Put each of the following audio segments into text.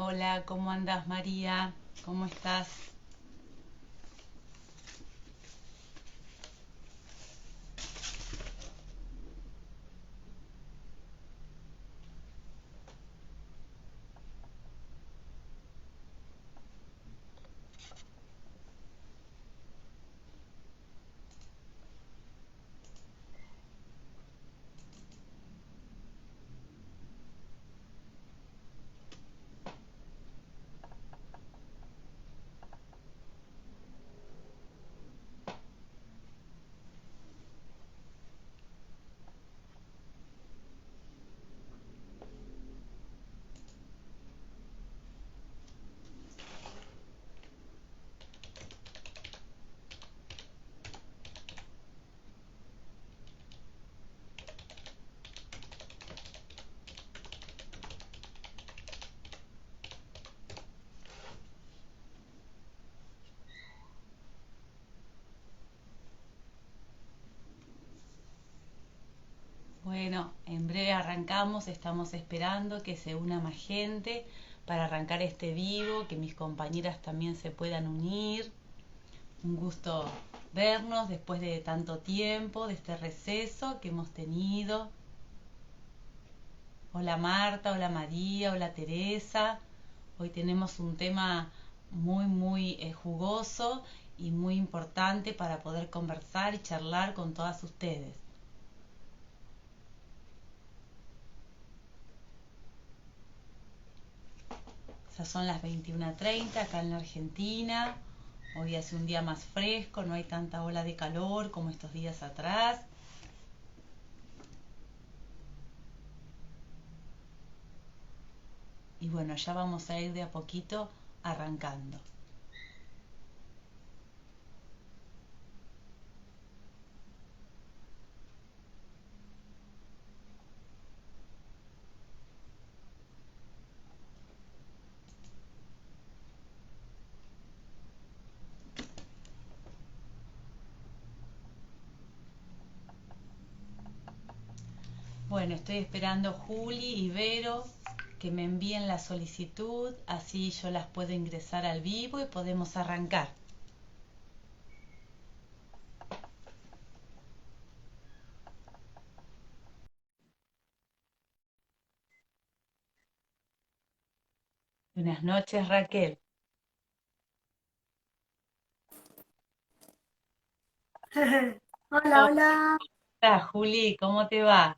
Hola, ¿cómo andas, María? ¿Cómo estás? Bueno, en breve arrancamos, estamos esperando que se una más gente para arrancar este vivo, que mis compañeras también se puedan unir. Un gusto vernos después de tanto tiempo, de este receso que hemos tenido. Hola Marta, hola María, hola Teresa. Hoy tenemos un tema muy jugoso y muy importante para poder conversar y charlar con todas ustedes. Ya son las 21:30 acá en la Argentina. Hoy hace un día más fresco, no hay tanta ola de calor como estos días atrás. Y bueno, ya vamos a ir de a poquito arrancando. Bueno, estoy esperando Juli y Vero que me envíen la solicitud, así yo las puedo ingresar al vivo y podemos arrancar. Buenas noches, Raquel. Hola, ¿Cómo hola, estás, Juli? ¿Cómo te va?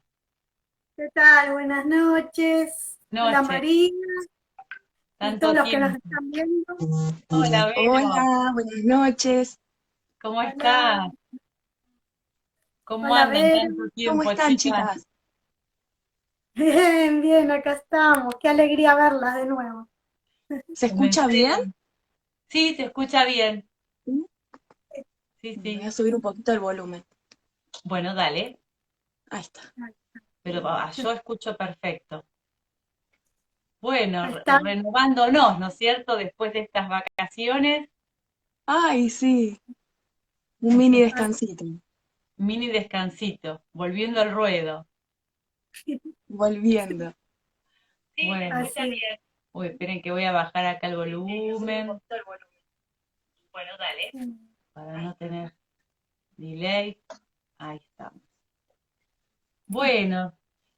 ¿qué tal? Buenas noches. Hola Noche, María y todos tanto los que nos tiempo. están viendo. Hola, Vero. Hola, buenas noches. ¿Cómo Hola, estás? ¿Cómo hola andan Vero. tanto ¿Cómo tiempo, están, chicas? chicas? Bien, bien, acá estamos. Qué alegría verlas de nuevo. ¿Se escucha bien? Comencé. Sí, se escucha bien. ¿Sí? Sí, Voy sí. a subir un poquito el volumen. Bueno, dale. Ahí está. Pero yo escucho perfecto. Bueno, Ahí está. renovándonos, ¿no es cierto? Después de estas vacaciones, Ay, sí, un mini descansito. mini descansito, volviendo al ruedo. Volviendo. Bueno, Así. uy, esperen que voy a bajar acá el volumen para no tener delay. Ahí estamos. Bueno,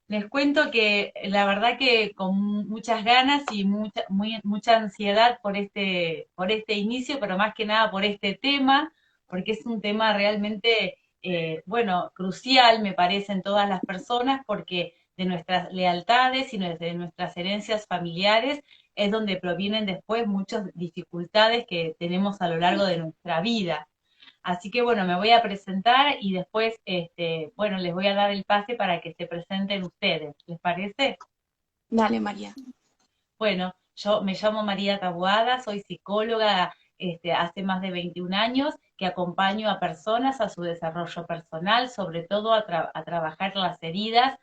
les cuento que la verdad que con muchas ganas y mucha ansiedad por este inicio, pero más que nada por este tema, porque es un tema realmente, bueno, crucial, me parece, en todas las personas, porque de nuestras lealtades y de nuestras herencias familiares es donde provienen después muchas dificultades que tenemos a lo largo de nuestra vida. Así que bueno, me voy a presentar y después, bueno, les voy a dar el pase para que se presenten ustedes. ¿Les parece? Dale, María. Bueno, yo me llamo María Taboada, soy psicóloga, hace más de 21 años que acompaño a personas a su desarrollo personal, sobre todo a trabajar las heridas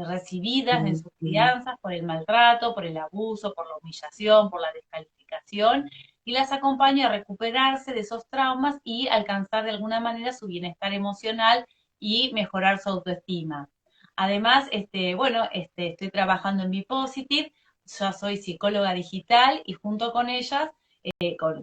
recibidas en sus crianzas por el maltrato, por el abuso, por la humillación, por la descalificación, y las acompaño a recuperarse de esos traumas y alcanzar de alguna manera su bienestar emocional y mejorar su autoestima. Además, bueno, estoy trabajando en Be Positive, ya soy psicóloga digital y junto con ellas,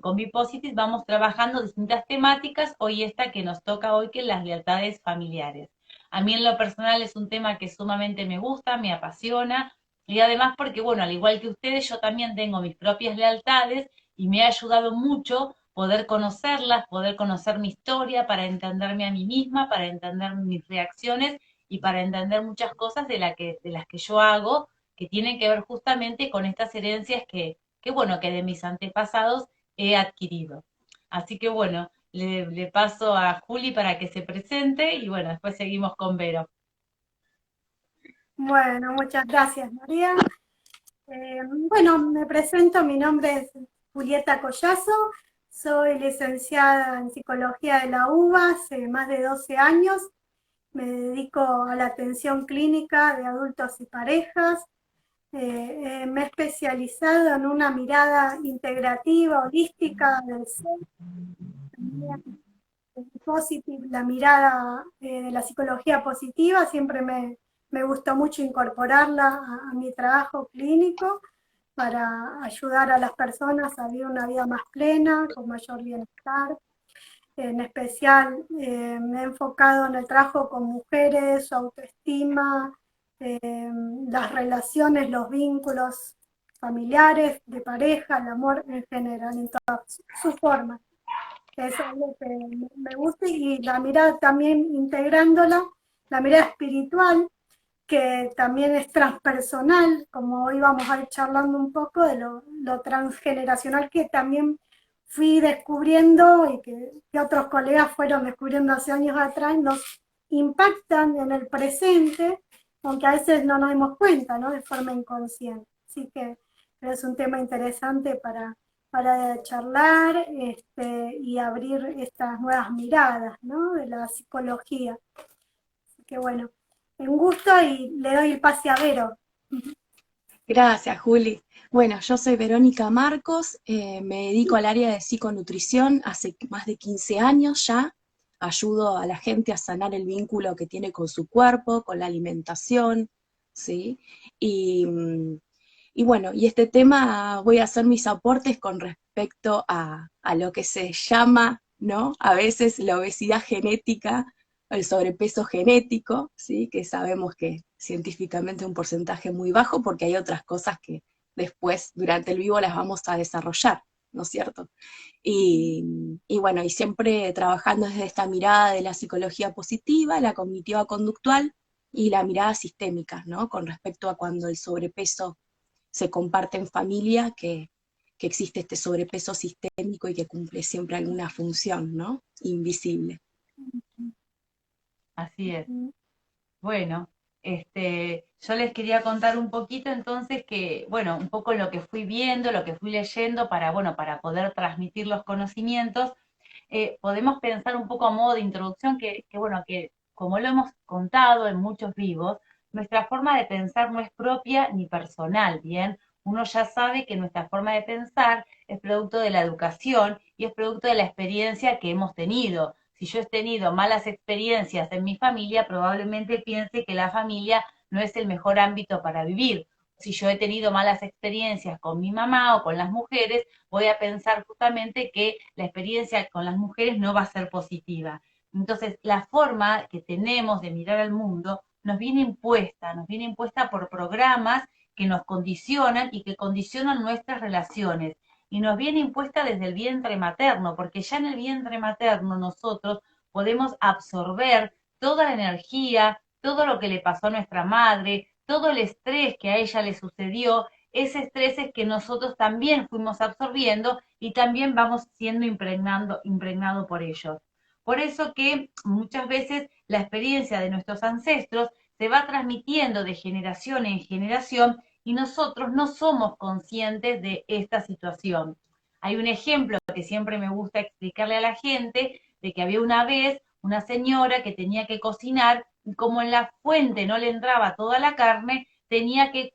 con Bipositis, vamos trabajando distintas temáticas, hoy esta que nos toca hoy, que es las lealtades familiares. A mí en lo personal es un tema que sumamente me gusta, me apasiona, y además porque, bueno, al igual que ustedes, yo también tengo mis propias lealtades y me ha ayudado mucho poder conocerlas, poder conocer mi historia para entenderme a mí misma, para entender mis reacciones y para entender muchas cosas de las que yo hago, que tienen que ver justamente con estas herencias que bueno, que de mis antepasados he adquirido. Así que bueno, le paso a Juli para que se presente y bueno, después seguimos con Vero. Bueno, muchas gracias, María. Bueno, me presento, mi nombre es Julieta Collazo, soy licenciada en Psicología de la UBA hace más de 12 años, me dedico a la atención clínica de adultos y parejas, me he especializado en una mirada integrativa, holística del ser, la mirada de la psicología positiva, siempre me gustó mucho incorporarla a mi trabajo clínico para ayudar a las personas a vivir una vida más plena, con mayor bienestar. En especial me he enfocado en el trabajo con mujeres, su autoestima, las relaciones, los vínculos familiares, de pareja, el amor en general, en todas sus formas. Es algo que me gusta, y la mirada también integrándola, la mirada espiritual, que también es transpersonal, como hoy vamos a ir charlando un poco de lo transgeneracional que también fui descubriendo y que otros colegas fueron descubriendo hace años atrás, nos impactan en el presente, aunque a veces no nos demos cuenta, ¿no? De forma inconsciente. Así que es un tema interesante para charlar y abrir estas nuevas miradas, ¿no? De la psicología. Así que bueno, un gusto y le doy el pase a Vero. Gracias, Juli. Bueno, yo soy Verónica Marcos, me dedico al área de psiconutrición hace más de 15 años ya. Ayudo a la gente a sanar el vínculo que tiene con su cuerpo, con la alimentación, ¿sí? Y, y bueno, y este tema voy a hacer mis aportes con respecto a lo que se llama, ¿no? A veces la obesidad genética, el sobrepeso genético, ¿sí? Que sabemos que científicamente es un porcentaje muy bajo porque hay otras cosas que después, durante el vivo, las vamos a desarrollar, ¿no es cierto? Y bueno, y siempre trabajando desde esta mirada de la psicología positiva, la cognitiva conductual y la mirada sistémica, ¿no? Con respecto a cuando el sobrepeso se comparte en familia, que existe este sobrepeso sistémico y que cumple siempre alguna función, ¿no? Invisible. Así es. Bueno, yo les quería contar un poquito entonces que, bueno, un poco lo que fui viendo, lo que fui leyendo para, bueno, para poder transmitir los conocimientos. Podemos pensar un poco a modo de introducción bueno, que como lo hemos contado en muchos vivos, nuestra forma de pensar no es propia ni personal, ¿bien? Uno ya sabe que nuestra forma de pensar es producto de la educación y es producto de la experiencia que hemos tenido. Si yo he tenido malas experiencias en mi familia, probablemente piense que la familia no es el mejor ámbito para vivir. Si yo he tenido malas experiencias con mi mamá o con las mujeres, voy a pensar justamente que la experiencia con las mujeres no va a ser positiva. Entonces, la forma que tenemos de mirar al mundo nos viene impuesta por programas que nos condicionan y que condicionan nuestras relaciones. Y nos viene impuesta desde el vientre materno, porque ya en el vientre materno nosotros podemos absorber toda la energía, todo lo que le pasó a nuestra madre, todo el estrés que a ella le sucedió, ese estrés es que nosotros también fuimos absorbiendo y también vamos siendo impregnado por ellos. Por eso que muchas veces la experiencia de nuestros ancestros se va transmitiendo de generación en generación y nosotros no somos conscientes de esta situación. Hay un ejemplo que siempre me gusta explicarle a la gente, de que había una vez una señora que tenía que cocinar y como en la fuente no le entraba toda la carne, tenía que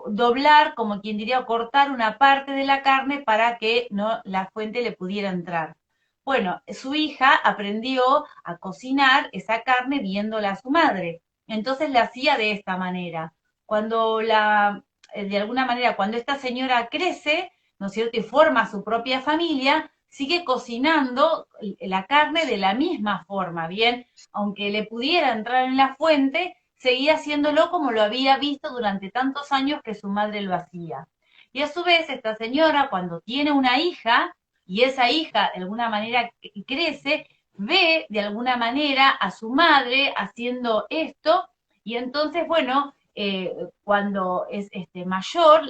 doblar, como quien diría, cortar una parte de la carne para que no la fuente le pudiera entrar. Bueno, su hija aprendió a cocinar esa carne viéndola a su madre. Entonces la hacía de esta manera. Cuando de alguna manera, cuando esta señora crece, ¿no es cierto?, y forma su propia familia, sigue cocinando la carne de la misma forma, ¿bien? Aunque le pudiera entrar en la fuente, seguía haciéndolo como lo había visto durante tantos años que su madre lo hacía. Y a su vez, esta señora, cuando tiene una hija, y esa hija de alguna manera crece, ve de alguna manera a su madre haciendo esto, y entonces, bueno, cuando es mayor,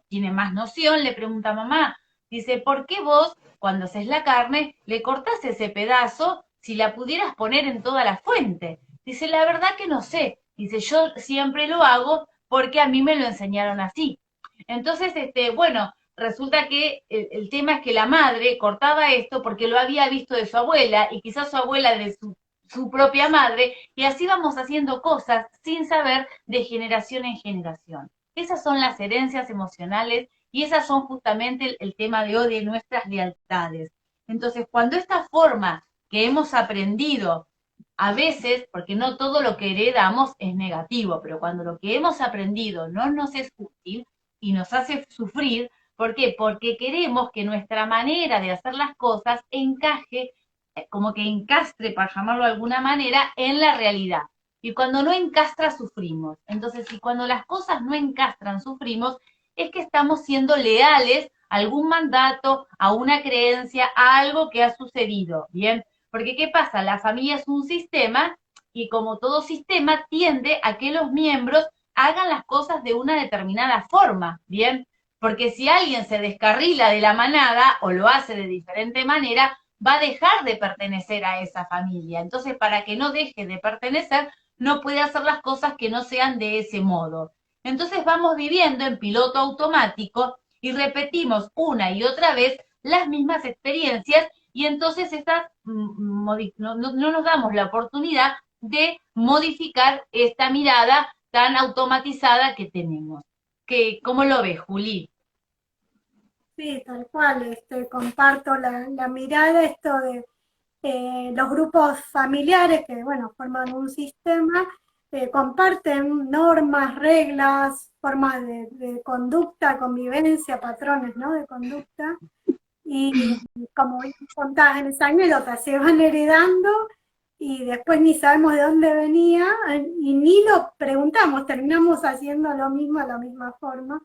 tiene más noción, le pregunta a mamá, dice, ¿por qué vos, cuando haces la carne, le cortás ese pedazo si la pudieras poner en toda la fuente? Dice, la verdad que no sé. Dice, yo siempre lo hago porque a mí me lo enseñaron así. Entonces, bueno, resulta que el tema es que la madre cortaba esto porque lo había visto de su abuela y quizás su abuela de su propia madre, y así vamos haciendo cosas sin saber de generación en generación. Esas son las herencias emocionales y esas son justamente el tema de hoy de nuestras lealtades. Entonces, cuando esta forma que hemos aprendido, a veces, porque no todo lo que heredamos es negativo, pero cuando lo que hemos aprendido no nos es útil y nos hace sufrir, ¿por qué? Porque queremos que nuestra manera de hacer las cosas encaje, como que encastre, para llamarlo de alguna manera, en la realidad. Y cuando no encastra, sufrimos. Entonces, si cuando las cosas no encastran, sufrimos, es que estamos siendo leales a algún mandato, a una creencia, a algo que ha sucedido, ¿bien? Porque ¿qué pasa? La familia es un sistema y como todo sistema tiende a que los miembros hagan las cosas de una determinada forma, ¿bien? Porque si alguien se descarrila de la manada o lo hace de diferente manera, va a dejar de pertenecer a esa familia. Entonces, para que no deje de pertenecer, no puede hacer las cosas que no sean de ese modo. Entonces vamos viviendo en piloto automático y repetimos una y otra vez las mismas experiencias y entonces no nos damos la oportunidad de modificar esta mirada tan automatizada que tenemos. ¿Cómo lo ves, Juli? Sí, tal cual, comparto la mirada, esto de los grupos familiares que, bueno, forman un sistema, comparten normas, reglas, formas de conducta, convivencia, patrones, ¿no? De conducta, y como contabas en esa anécdota, se van heredando y después ni sabemos de dónde venía y ni lo preguntamos, terminamos haciendo lo mismo de la misma forma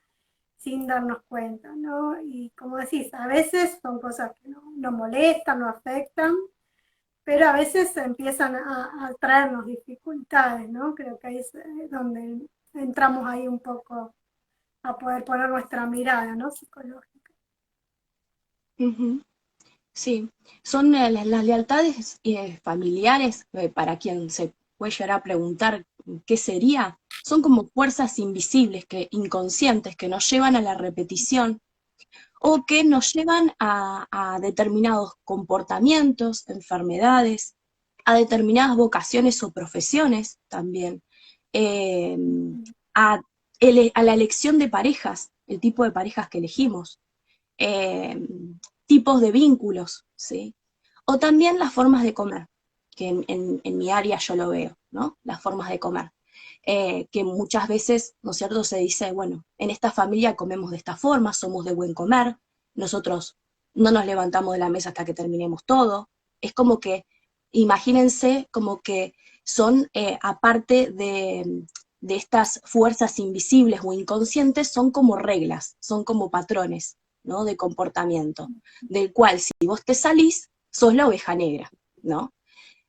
sin darnos cuenta, ¿no? Y como decís, a veces son cosas que no molestan, no afectan, pero a veces empiezan a traernos dificultades, ¿no? Creo que ahí es donde entramos ahí un poco a poder poner nuestra mirada, ¿no? Psicológica. Ujú. Sí, son las lealtades familiares, para quien se puede llegar a preguntar qué sería, son como fuerzas invisibles, inconscientes, que nos llevan a la repetición o que nos llevan a determinados comportamientos, enfermedades, a determinadas vocaciones o profesiones también, eh, a, a la elección de parejas, el tipo de parejas que elegimos, eh, tipos de vínculos, ¿sí? O también las formas de comer, que en mi área yo lo veo, ¿no? Las formas de comer. Que muchas veces, ¿no es cierto?, se dice, bueno, en esta familia comemos de esta forma, somos de buen comer, nosotros no nos levantamos de la mesa hasta que terminemos todo. Es como que, imagínense, como que son, aparte de estas fuerzas invisibles o inconscientes, son como reglas, son como patrones, ¿no?, de comportamiento, del cual si vos te salís, sos la oveja negra, ¿no?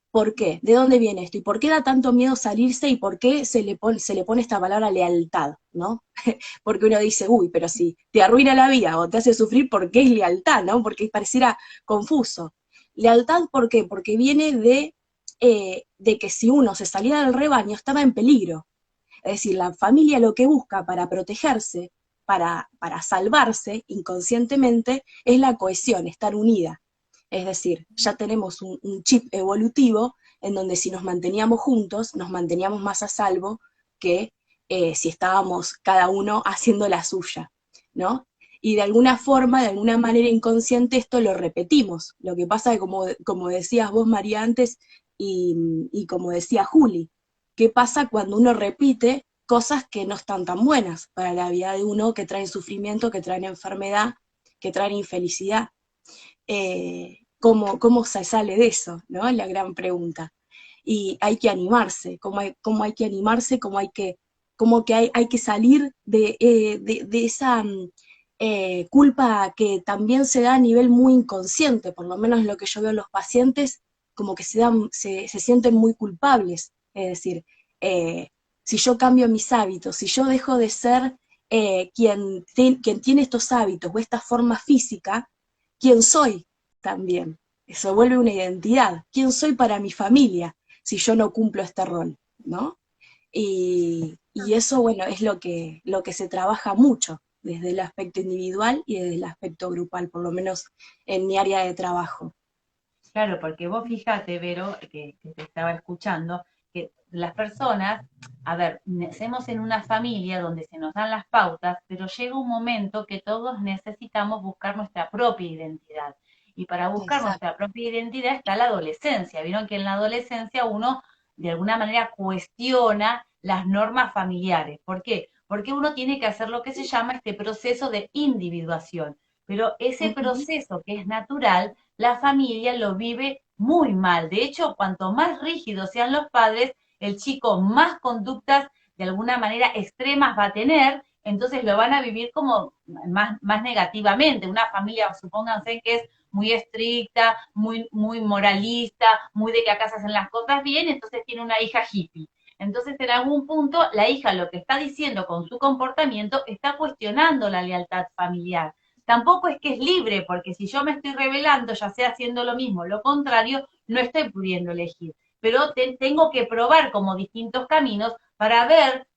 ¿Por qué? ¿De dónde viene esto? ¿Y por qué da tanto miedo salirse? ¿Y por qué se le pone esta palabra lealtad? ¿No? Porque uno dice, uy, pero si te arruina la vida o te hace sufrir, ¿por qué es lealtad? ¿No? Porque pareciera confuso. ¿Lealtad por qué? Porque viene de que si uno se salía del rebaño estaba en peligro. Es decir, la familia lo que busca para protegerse, para salvarse inconscientemente, es la cohesión, estar unida. Es decir, ya tenemos un chip evolutivo en donde si nos manteníamos juntos, nos manteníamos más a salvo que si estábamos cada uno haciendo la suya, ¿no? Y de alguna forma, de alguna manera inconsciente, esto lo repetimos. Lo que pasa es que, como decías vos, María, antes, y como decía Juli, ¿qué pasa cuando uno repite cosas que no están tan buenas para la vida de uno, que traen sufrimiento, que traen enfermedad, que traen infelicidad. ¿Cómo se sale de eso? ¿No? Es la gran pregunta. Y hay que animarse, cómo hay que animarse, hay que salir de esa culpa que también se da a nivel muy inconsciente, por lo menos lo que yo veo en los pacientes, como que se sienten muy culpables. Es decir, si yo cambio mis hábitos, si yo dejo de ser quien tiene estos hábitos o esta forma física, ¿quién soy también? Eso vuelve una identidad. ¿Quién soy para mi familia si yo no cumplo este rol? ¿No? Y eso, bueno, es lo que se trabaja mucho desde el aspecto individual y desde el aspecto grupal, por lo menos en mi área de trabajo. Claro, porque vos fíjate, Vero, que te estaba escuchando, que las personas, a ver, nacemos en una familia donde se nos dan las pautas, pero llega un momento que todos necesitamos buscar nuestra propia identidad. Y para buscar Exacto. nuestra propia identidad está la adolescencia. Vieron que en la adolescencia uno de alguna manera cuestiona las normas familiares. ¿Por qué? Porque uno tiene que hacer lo que se llama este proceso de individuación. Pero ese Ujú. proceso que es natural, la familia lo vive muy mal. De hecho, cuanto más rígidos sean los padres, el chico más conductas de alguna manera extremas va a tener, entonces lo van a vivir como más negativamente. Una familia, supónganse que es muy estricta, muy moralista, muy de que acá se hacen las cosas bien, entonces tiene una hija hippie. Entonces, en algún punto, la hija lo que está diciendo con su comportamiento está cuestionando la lealtad familiar. Tampoco es que es libre, porque si yo me estoy revelando, ya sea haciendo lo mismo o lo contrario, no estoy pudiendo elegir. Pero tengo que probar como distintos caminos para ver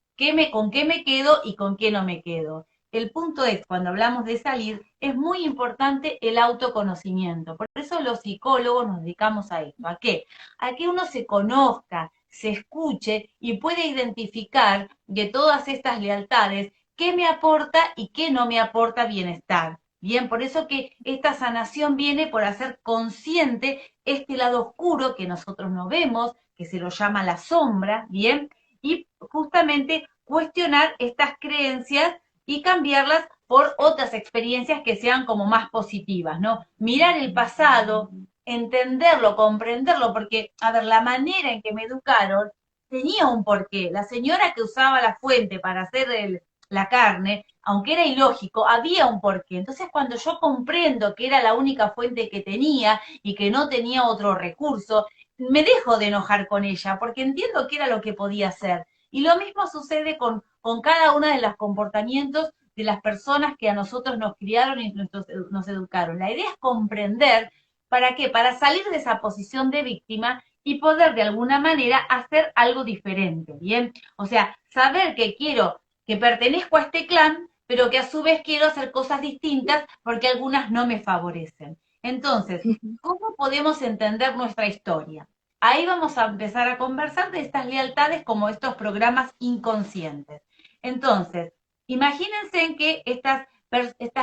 con qué me quedo y con qué no me quedo. El punto es, cuando hablamos de salir, es muy importante el autoconocimiento. Por eso los psicólogos nos dedicamos a esto. ¿A qué? A que uno se conozca, se escuche y pueda identificar de todas estas lealtades qué me aporta y qué no me aporta bienestar. Bien, por eso que esta sanación viene por hacer consciente este lado oscuro que nosotros no vemos, que se lo llama la sombra, bien, y justamente cuestionar estas creencias y cambiarlas por otras experiencias que sean como más positivas, ¿no? Mirar el pasado, entenderlo, comprenderlo, porque, a ver, la manera en que me educaron tenía un porqué. La señora que usaba la fuente para hacer la carne, aunque era ilógico, había un porqué. Entonces, cuando yo comprendo que era la única fuente que tenía y que no tenía otro recurso, me dejo de enojar con ella, porque entiendo que era lo que podía hacer. Y lo mismo sucede con cada uno de los comportamientos de las personas que a nosotros nos criaron y nos educaron. La idea es comprender para qué, para salir de esa posición de víctima y poder de alguna manera hacer algo diferente, ¿bien? O sea, saber que quiero, que pertenezco a este clan, pero que a su vez quiero hacer cosas distintas porque algunas no me favorecen. Entonces, ¿cómo podemos entender nuestra historia? Ahí vamos a empezar a conversar de estas lealtades como estos programas inconscientes. Entonces, imagínense en que estas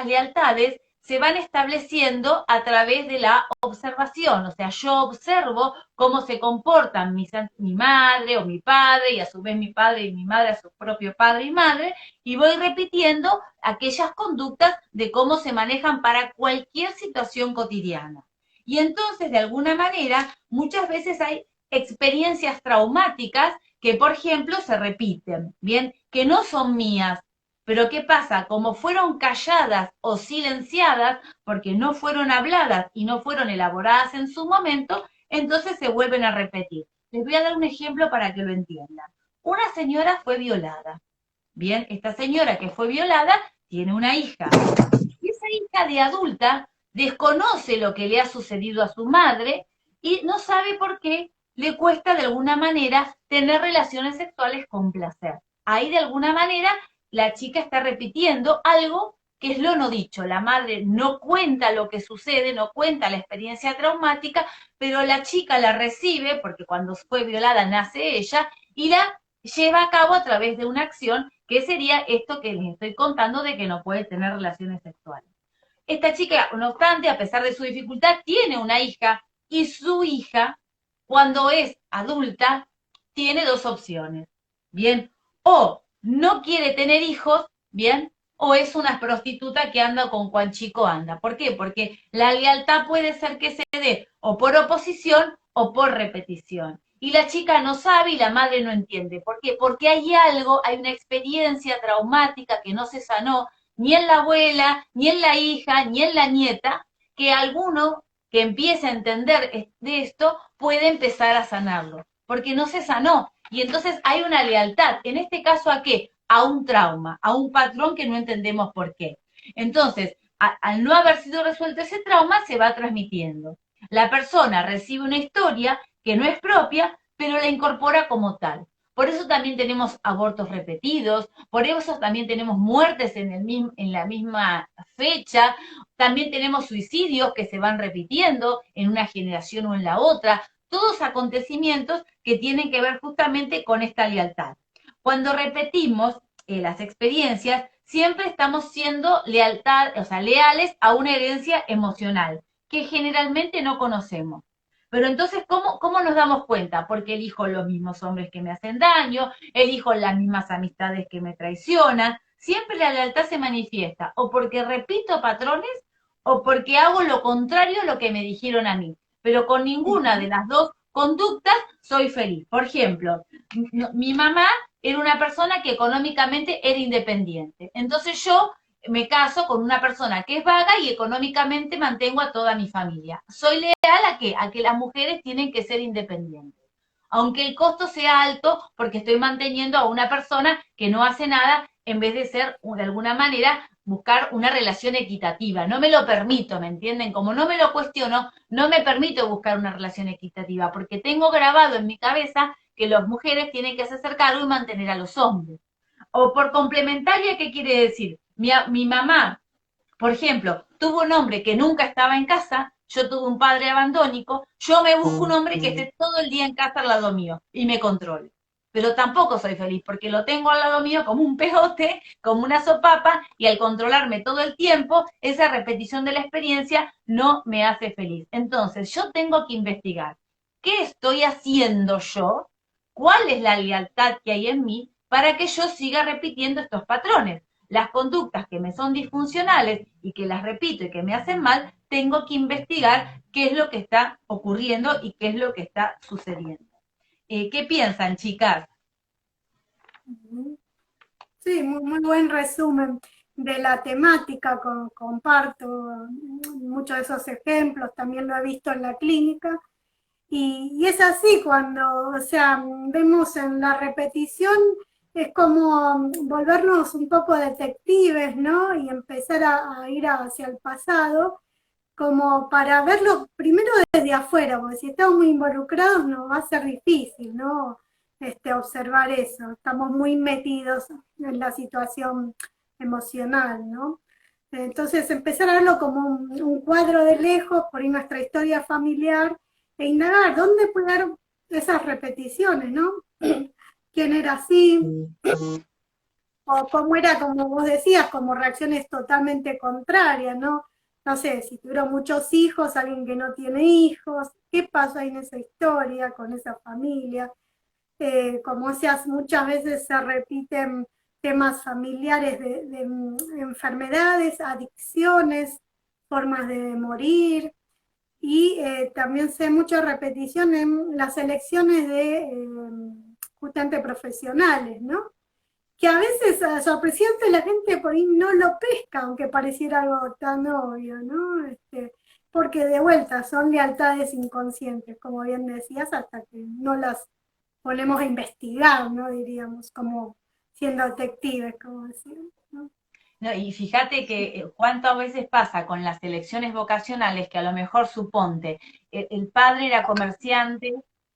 lealtades se van estableciendo a través de la observación, o sea, yo observo cómo se comportan mi madre o mi padre, y a su vez mi padre y mi madre a su propio padre y madre, y voy repitiendo aquellas conductas de cómo se manejan para cualquier situación cotidiana. Y entonces, de alguna manera, muchas veces hay experiencias traumáticas que, por ejemplo, se repiten, ¿bien? Que no son mías, pero ¿qué pasa? Como fueron calladas o silenciadas, porque no fueron habladas y no fueron elaboradas en su momento, entonces se vuelven a repetir. Les voy a dar un ejemplo para que lo entiendan. Una señora fue violada. Bien, esta señora que fue violada tiene una hija. Y esa hija de adulta desconoce lo que le ha sucedido a su madre y no sabe por qué le cuesta de alguna manera tener relaciones sexuales con placer. Ahí de alguna manera la chica está repitiendo algo que es lo no dicho. La madre no cuenta lo que sucede, no cuenta la experiencia traumática, pero la chica la recibe, porque cuando fue violada nace ella, y la lleva a cabo a través de una acción que sería esto que les estoy contando de que no puede tener relaciones sexuales. Esta chica, no obstante, a pesar de su dificultad, tiene una hija y su hija, cuando es adulta, tiene dos opciones. Bien, o no quiere tener hijos, ¿bien? O es una prostituta que anda con cual chico anda. ¿Por qué? Porque la lealtad puede ser que se dé o por oposición o por repetición. Y la chica no sabe y la madre no entiende. ¿Por qué? Porque hay algo, hay una experiencia traumática que no se sanó ni en la abuela, ni en la hija, ni en la nieta, que alguno que empiece a entender de esto puede empezar a sanarlo, porque no se sanó. Y entonces hay una lealtad. En este caso, ¿a qué? A un trauma, a un patrón que no entendemos por qué. Entonces, al no haber sido resuelto ese trauma, se va transmitiendo. La persona recibe una historia que no es propia, pero la incorpora como tal. Por eso también tenemos abortos repetidos, por eso también tenemos muertes en la misma fecha, también tenemos suicidios que se van repitiendo en una generación o en la otra, todos acontecimientos que tienen que ver justamente con esta lealtad. Cuando repetimos las experiencias, siempre estamos siendo leales a una herencia emocional que generalmente no conocemos. Pero entonces, ¿cómo nos damos cuenta? Porque elijo los mismos hombres que me hacen daño, elijo las mismas amistades que me traicionan. Siempre la lealtad se manifiesta o porque repito patrones o porque hago lo contrario a lo que me dijeron a mí. Pero con ninguna de las dos conductas soy feliz. Por ejemplo, mi mamá era una persona que económicamente era independiente. Entonces yo me caso con una persona que es vaga y económicamente mantengo a toda mi familia. Soy leal a qué? A que las mujeres tienen que ser independientes. Aunque el costo sea alto, porque estoy manteniendo a una persona que no hace nada en vez de ser, de alguna manera, buscar una relación equitativa. No me lo permito, ¿me entienden? Como no me lo cuestiono, no me permito buscar una relación equitativa, porque tengo grabado en mi cabeza que las mujeres tienen que hacerse cargo y mantener a los hombres. O por complementaria, ¿qué quiere decir? Mi mamá, por ejemplo, tuvo un hombre que nunca estaba en casa, yo tuve un padre abandónico, yo me busco un hombre que esté todo el día en casa al lado mío y me controle. Pero tampoco soy feliz porque lo tengo al lado mío como un pejote, como una sopapa, y al controlarme todo el tiempo, esa repetición de la experiencia no me hace feliz. Entonces, yo tengo que investigar qué estoy haciendo yo, cuál es la lealtad que hay en mí para que yo siga repitiendo estos patrones. Las conductas que me son disfuncionales y que las repito y que me hacen mal, tengo que investigar qué es lo que está ocurriendo y qué es lo que está sucediendo. ¿Qué piensan, chicas? Sí, muy buen resumen de la temática, comparto muchos de esos ejemplos, también lo he visto en la clínica. Y es así cuando, o sea, vemos en la repetición, es como volvernos un poco detectives, ¿no? Y empezar a ir hacia el pasado, como para verlo primero desde afuera, porque si estamos muy involucrados nos va a ser difícil, ¿no? Observar eso, estamos muy metidos en la situación emocional, ¿no? Entonces empezar a verlo como un cuadro de lejos, por ahí nuestra historia familiar, e indagar dónde puede haber esas repeticiones, ¿no? ¿Quién era así? O cómo era, como vos decías, como reacciones totalmente contrarias, ¿no? No sé, si tuvieron muchos hijos, alguien que no tiene hijos, ¿qué pasó ahí en esa historia, con esa familia? Como seas, muchas veces se repiten temas familiares de enfermedades, adicciones, formas de morir, y también sé mucha repetición en las elecciones de justamente profesionales, ¿no? Que a veces sorpresivamente la gente por ahí no lo pesca, aunque pareciera algo tan obvio, ¿no? Porque de vuelta son lealtades inconscientes, como bien decías, hasta que no las ponemos a investigar, ¿no? Diríamos, como siendo detectives, como decíamos, ¿no? No, y fíjate que cuántas veces pasa con las elecciones vocacionales que a lo mejor suponte, el padre era comerciante,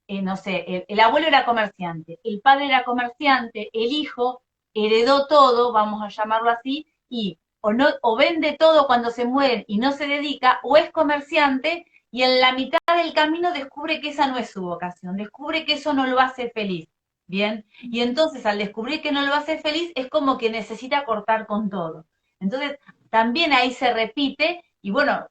no sé, el abuelo era comerciante, el padre era comerciante, el hijo heredó todo, vamos a llamarlo así, y o, no, o vende todo cuando se muere y no se dedica, o es comerciante y en la mitad del camino descubre que esa no es su vocación, descubre que eso no lo hace feliz. Bien, y entonces al descubrir que no lo hace feliz es como que necesita cortar con todo. Entonces también ahí se repite y bueno,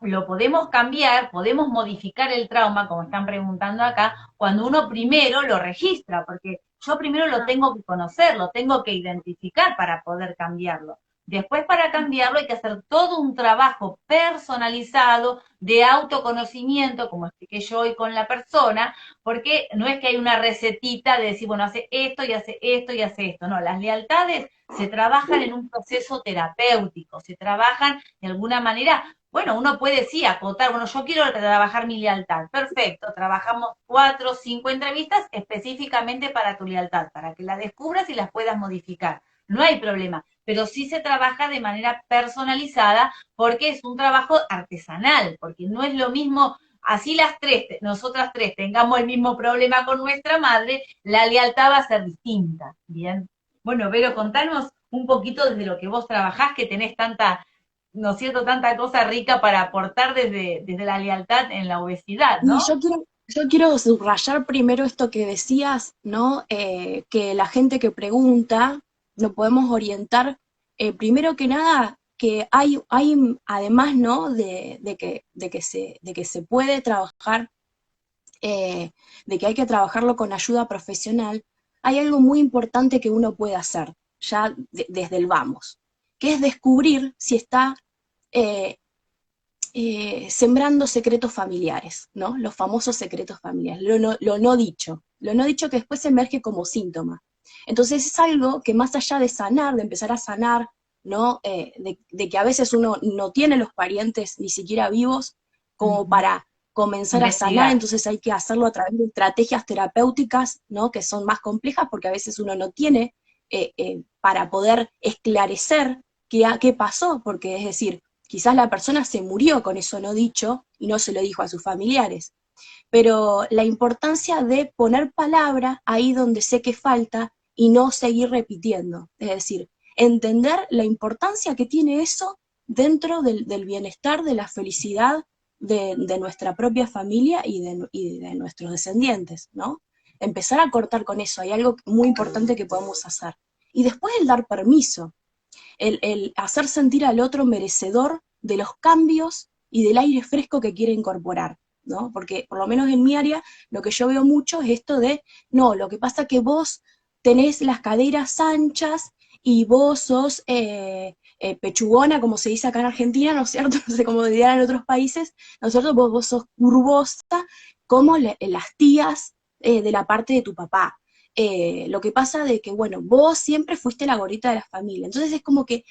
lo podemos cambiar, podemos modificar el trauma, como están preguntando acá, cuando uno primero lo registra, porque yo primero lo tengo que conocer, lo tengo que identificar para poder cambiarlo. Después para cambiarlo hay que hacer todo un trabajo personalizado de autoconocimiento, como expliqué yo hoy con la persona, porque no es que hay una recetita de decir, bueno, hace esto y hace esto y hace esto. No, las lealtades se trabajan en un proceso terapéutico, se trabajan de alguna manera. Bueno, uno puede sí acotar, bueno, yo quiero trabajar mi lealtad. Perfecto, trabajamos 4 o 5 entrevistas específicamente para tu lealtad, para que la descubras y las puedas modificar. No hay problema, pero sí se trabaja de manera personalizada porque es un trabajo artesanal, porque no es lo mismo, así nosotras tres tengamos el mismo problema con nuestra madre, la lealtad va a ser distinta, ¿bien? Bueno, Vero, contanos un poquito desde lo que vos trabajás, que tenés tanta, ¿no es cierto?, tanta cosa rica para aportar desde la lealtad en la obesidad, Y ¿no? yo quiero subrayar primero esto que decías, ¿no? Que la gente que pregunta, lo podemos orientar, primero que nada, que hay además, ¿no? De que se puede trabajar, de que hay que trabajarlo con ayuda profesional, hay algo muy importante que uno puede hacer, ya desde el vamos, que es descubrir si está eh, sembrando secretos familiares, ¿no? Los famosos secretos familiares, lo no dicho que después emerge como síntoma. Entonces es algo que más allá de sanar, de empezar a sanar, ¿no? De que a veces uno no tiene los parientes ni siquiera vivos como Ujú. para comenzar a sanar, Investigar. entonces hay que hacerlo a través de estrategias terapéuticas, ¿no? Que son más complejas porque a veces uno no tiene para poder esclarecer qué pasó, porque es decir, quizás la persona se murió con eso no dicho y no se lo dijo a sus familiares. Pero la importancia de poner palabra ahí donde sé que falta y no seguir repitiendo. Es decir, entender la importancia que tiene eso dentro del bienestar, de la felicidad de nuestra propia familia y de nuestros descendientes, ¿no? Empezar a cortar con eso, hay algo muy importante que podemos hacer. Y después el dar permiso, el hacer sentir al otro merecedor de los cambios y del aire fresco que quiere incorporar, ¿no? Porque por lo menos en mi área lo que yo veo mucho es esto de, no, lo que pasa es que vos tenés las caderas anchas y vos sos pechugona, como se dice acá en Argentina, ¿no es cierto? No sé cómo dirán en otros países, ¿no es cierto? Vos sos curvosa como las tías de la parte de tu papá. Lo que pasa de que, bueno, vos siempre fuiste la gorrita de la familia. Entonces es como que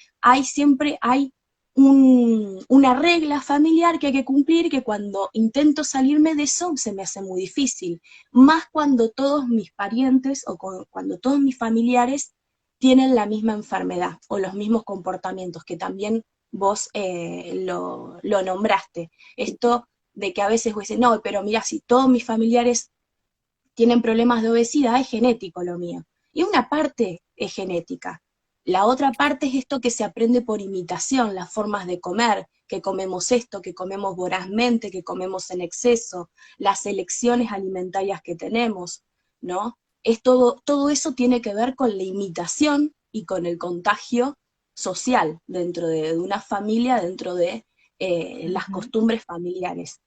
siempre hay una regla familiar que hay que cumplir, que cuando intento salirme de eso se me hace muy difícil. Más cuando todos mis parientes o cuando todos mis familiares tienen la misma enfermedad o los mismos comportamientos, que también vos lo nombraste. Esto de que a veces vos dices, no, pero mira, si todos mis familiares tienen problemas de obesidad, es genético lo mío. Y una parte es genética. La otra parte es esto que se aprende por imitación, las formas de comer, que comemos esto, que comemos vorazmente, que comemos en exceso, las elecciones alimentarias que tenemos, ¿no? Es todo eso tiene que ver con la imitación y con el contagio social dentro de una familia, dentro de las Ujú. costumbres familiares,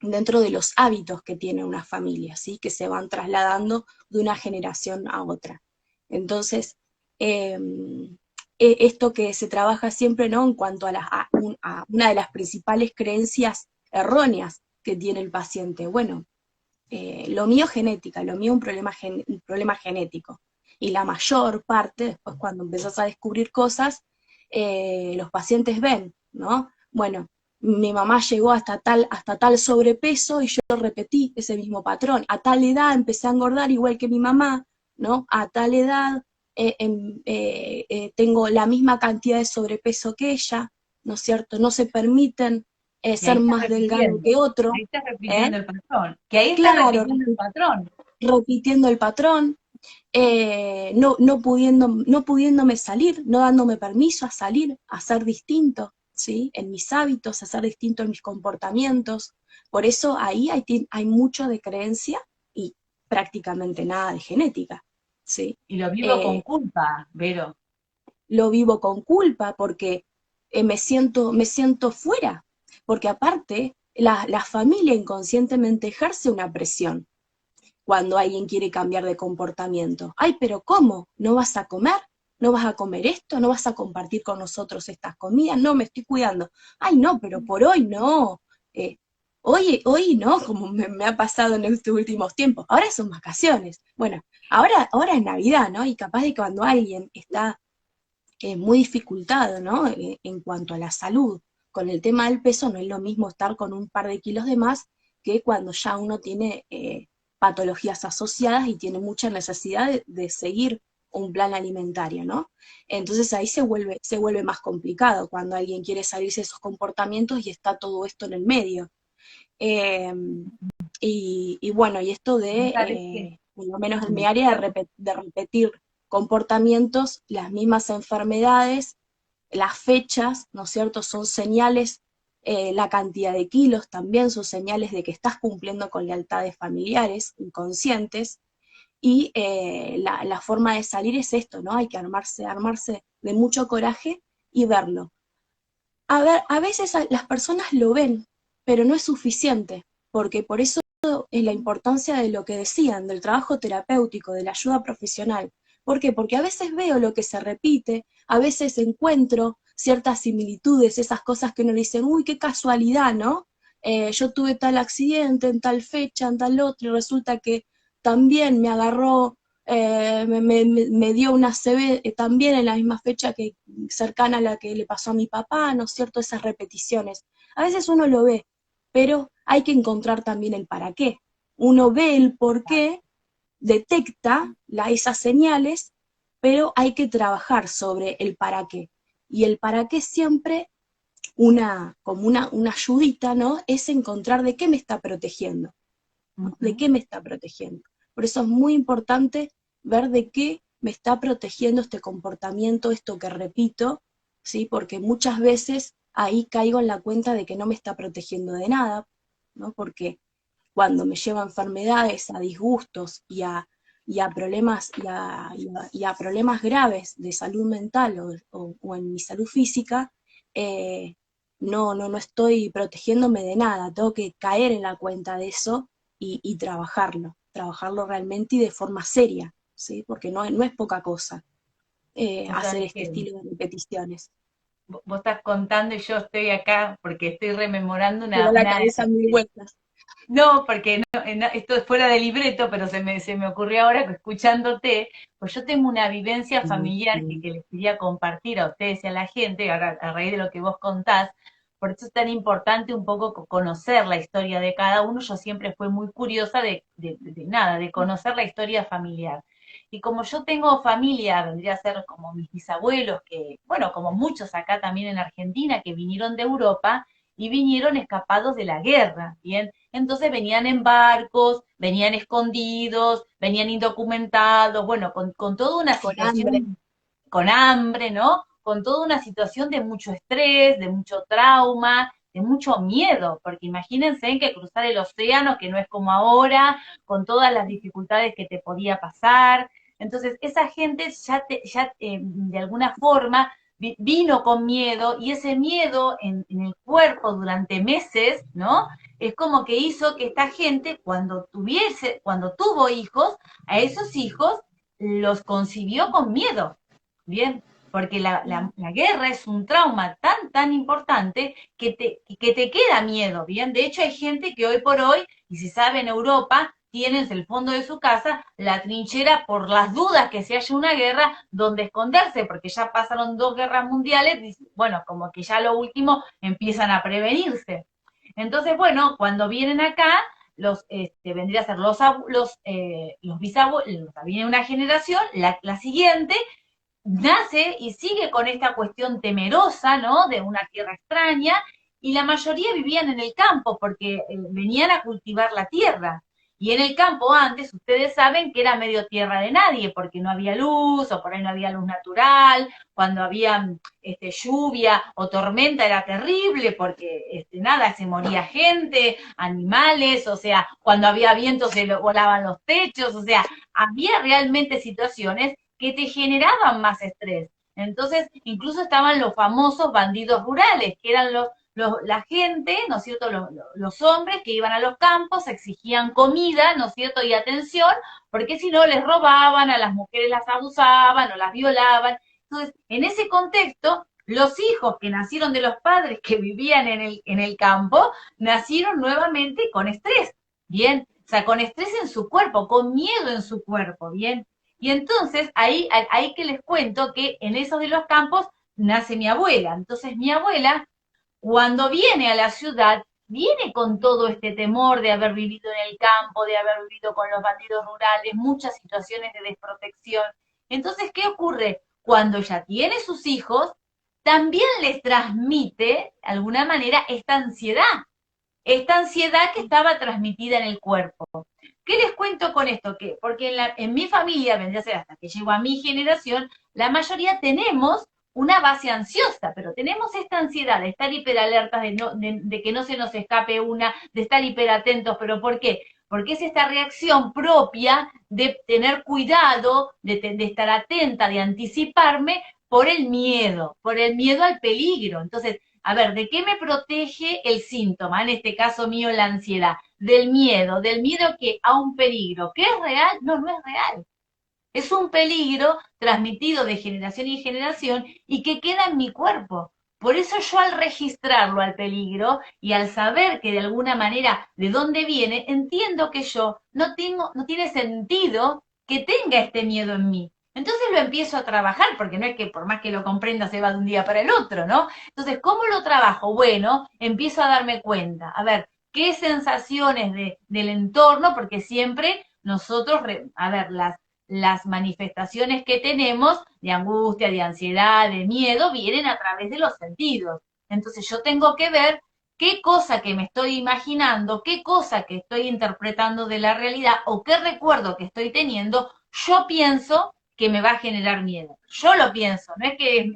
dentro de los hábitos que tiene una familia, ¿sí? Que se van trasladando de una generación a otra. Entonces, eh, esto que se trabaja siempre, ¿no? En cuanto a una de las principales creencias erróneas que tiene el paciente. Bueno, lo mío es genética, lo mío es un problema genético. Y la mayor parte, después cuando empezás a descubrir cosas, los pacientes ven, ¿no? Bueno, mi mamá llegó hasta tal sobrepeso y yo repetí ese mismo patrón. A tal edad empecé a engordar igual que mi mamá, ¿no? A tal edad tengo la misma cantidad de sobrepeso que ella, ¿no es cierto? No se permiten Y ahí ser estás más delgado repitiendo, que otro, ahí estás ¿eh? repitiendo el patrón, que ahí estás Claro, repitiendo el patrón. repitiendo el patrón, no pudiéndome salir, no dándome permiso a salir, a ser distinto, ¿sí? En mis hábitos, a ser distinto en mis comportamientos. Por eso ahí hay mucho de creencia y prácticamente nada de genética, ¿sí? Y lo vivo con Eh, culpa, Vero. lo vivo con culpa porque me siento fuera, porque aparte la familia inconscientemente ejerce una presión. cuando alguien quiere cambiar de comportamiento. Ay, pero ¿cómo? ¿No vas a comer? ¿No vas a comer esto? ¿No vas a compartir con nosotros estas comidas? No, me estoy cuidando. Ay, no, pero por hoy no. Eh, hoy no, como me ha pasado en estos últimos tiempos. Ahora son vacaciones. Bueno, ahora es Navidad, ¿no? Y capaz de que cuando alguien está muy dificultado, ¿no? En cuanto a la salud, con el tema del peso, no es lo mismo estar con un par de kilos de más que cuando ya uno tiene patologías asociadas y tiene mucha necesidad de seguir un plan alimentario, ¿no? Entonces ahí se vuelve más complicado cuando alguien quiere salirse de esos comportamientos y está todo esto en el medio. Eh, y bueno, y esto de, ¿Sabes qué? por lo menos en mi área, de repetir comportamientos, las mismas enfermedades, las fechas, ¿no es cierto?, son señales, la cantidad de kilos también son señales de que estás cumpliendo con lealtades familiares inconscientes, y la forma de salir es esto, ¿no? Hay que armarse de mucho coraje y verlo. A ver, a veces las personas lo ven, pero no es suficiente, porque por eso es la importancia de lo que decían, del trabajo terapéutico, de la ayuda profesional. ¿Por qué? Porque a veces veo lo que se repite, a veces encuentro ciertas similitudes, esas cosas que uno dice, uy, qué casualidad, ¿no? Yo tuve tal accidente en tal fecha, en tal otro, y resulta que también me agarró, me dio una CB también en la misma fecha que cercana a la que le pasó a mi papá, ¿no es cierto? Esas repeticiones. A veces uno lo ve, pero hay que encontrar también el para qué. Uno ve el por qué, detecta esas señales, pero hay que trabajar sobre el para qué. Y el para qué siempre, como una ayudita, ¿no? Es encontrar de qué me está protegiendo, ¿no? ¿De qué me está protegiendo? Por eso es muy importante ver de qué me está protegiendo este comportamiento, esto que repito, ¿sí? Porque muchas veces ahí caigo en la cuenta de que no me está protegiendo de nada, ¿no? Porque cuando me lleva a enfermedades, a disgustos y a problemas, y a problemas graves de salud mental o en mi salud física, eh, no estoy protegiéndome de nada, tengo que caer en la cuenta de eso y trabajarlo realmente y de forma seria, ¿sí? Porque no es poca cosa Vos hacer sabés este que estilo de repeticiones. vos estás contando y yo estoy acá porque estoy rememorando Me da la una cabeza a mil vueltas. no, porque esto es fuera de libreto, pero se me ocurrió ahora que escuchándote, pues yo tengo una vivencia familiar que les quería compartir a ustedes y a la gente, ahora, a raíz de lo que vos contás, por eso es tan importante un poco conocer la historia de cada uno. Yo siempre fui muy curiosa de nada, de conocer la historia familiar. Y como yo tengo familia, vendría a ser como mis bisabuelos, que, bueno, como muchos acá también en Argentina, que vinieron de Europa y vinieron escapados de la guerra, ¿bien? Entonces venían en barcos, venían escondidos, venían indocumentados, bueno, con toda una Con hambre. situación, con hambre, ¿no? Con toda una situación de mucho estrés, de mucho trauma, de mucho miedo, porque imagínense en que cruzar el océano, que no es como ahora, con todas las dificultades que te podía pasar. Entonces, esa gente de alguna forma vino con miedo y ese miedo en el cuerpo durante meses, ¿no? Es como que hizo que esta gente, cuando tuvo hijos, a esos hijos los concibió con miedo, ¿bien? Porque la guerra es un trauma tan importante que te queda miedo, ¿bien? De hecho, hay gente que hoy por hoy, y se sabe en Europa, tienen en el fondo de su casa la trinchera por las dudas que se haya una guerra donde esconderse, porque ya pasaron 2 guerras mundiales, bueno, como que ya lo último empiezan a prevenirse. Entonces, bueno, cuando vienen acá, vendría a ser los bisabuelos, viene una generación, la siguiente, nace y sigue con esta cuestión temerosa, ¿no? De una tierra extraña, y la mayoría vivían en el campo porque venían a cultivar la tierra. Y en el campo antes, ustedes saben que era medio tierra de nadie, porque no había luz, o por ahí no había luz natural, cuando había lluvia o tormenta era terrible, porque nada, se moría gente, animales, o sea, cuando había viento se volaban los techos, o sea, había realmente situaciones que te generaban más estrés. Entonces, incluso estaban los famosos bandidos rurales, que eran la gente, ¿no es cierto?, los hombres que iban a los campos exigían comida, ¿no es cierto?, y atención, porque si no les robaban, a las mujeres las abusaban o las violaban. Entonces, en ese contexto, los hijos que nacieron de los padres que vivían en el campo, nacieron nuevamente con estrés, ¿bien? O sea, con estrés en su cuerpo, con miedo en su cuerpo, ¿bien? Y entonces, ahí que les cuento que en esos de los campos nace mi abuela. Entonces, mi abuela, cuando viene a la ciudad, viene con todo este temor de haber vivido en el campo, de haber vivido con los bandidos rurales, muchas situaciones de desprotección. Entonces, ¿qué ocurre? Cuando ella tiene sus hijos, también les transmite, de alguna manera, esta ansiedad que estaba transmitida en el cuerpo. ¿Qué les cuento con esto? Que, porque en mi familia, vendría a ser hasta que llego a mi generación, la mayoría tenemos una base ansiosa, pero tenemos esta ansiedad de estar hiperalertas, de que no se nos escape una, de estar hiperatentos, pero ¿por qué? Porque es esta reacción propia de tener cuidado, de estar atenta, de anticiparme por el miedo al peligro. Entonces, a ver, ¿de qué me protege el síntoma? En este caso mío, la ansiedad. Del miedo que a un peligro, ¿que es real? No, no es real. Es un peligro transmitido de generación en generación y que queda en mi cuerpo. Por eso yo al registrarlo al peligro y al saber que de alguna manera de dónde viene, entiendo que yo no tiene sentido que tenga este miedo en mí. Entonces lo empiezo a trabajar, porque no es que por más que lo comprenda se va de un día para el otro, ¿no? Entonces, ¿cómo lo trabajo? Bueno, empiezo a darme cuenta. A ver, ¿qué sensaciones del entorno? Porque siempre nosotros, a ver, las manifestaciones que tenemos de angustia, de ansiedad, de miedo, vienen a través de los sentidos. Entonces yo tengo que ver qué cosa que me estoy imaginando, qué cosa que estoy interpretando de la realidad o qué recuerdo que estoy teniendo, yo pienso que me va a generar miedo. Yo lo pienso, no es que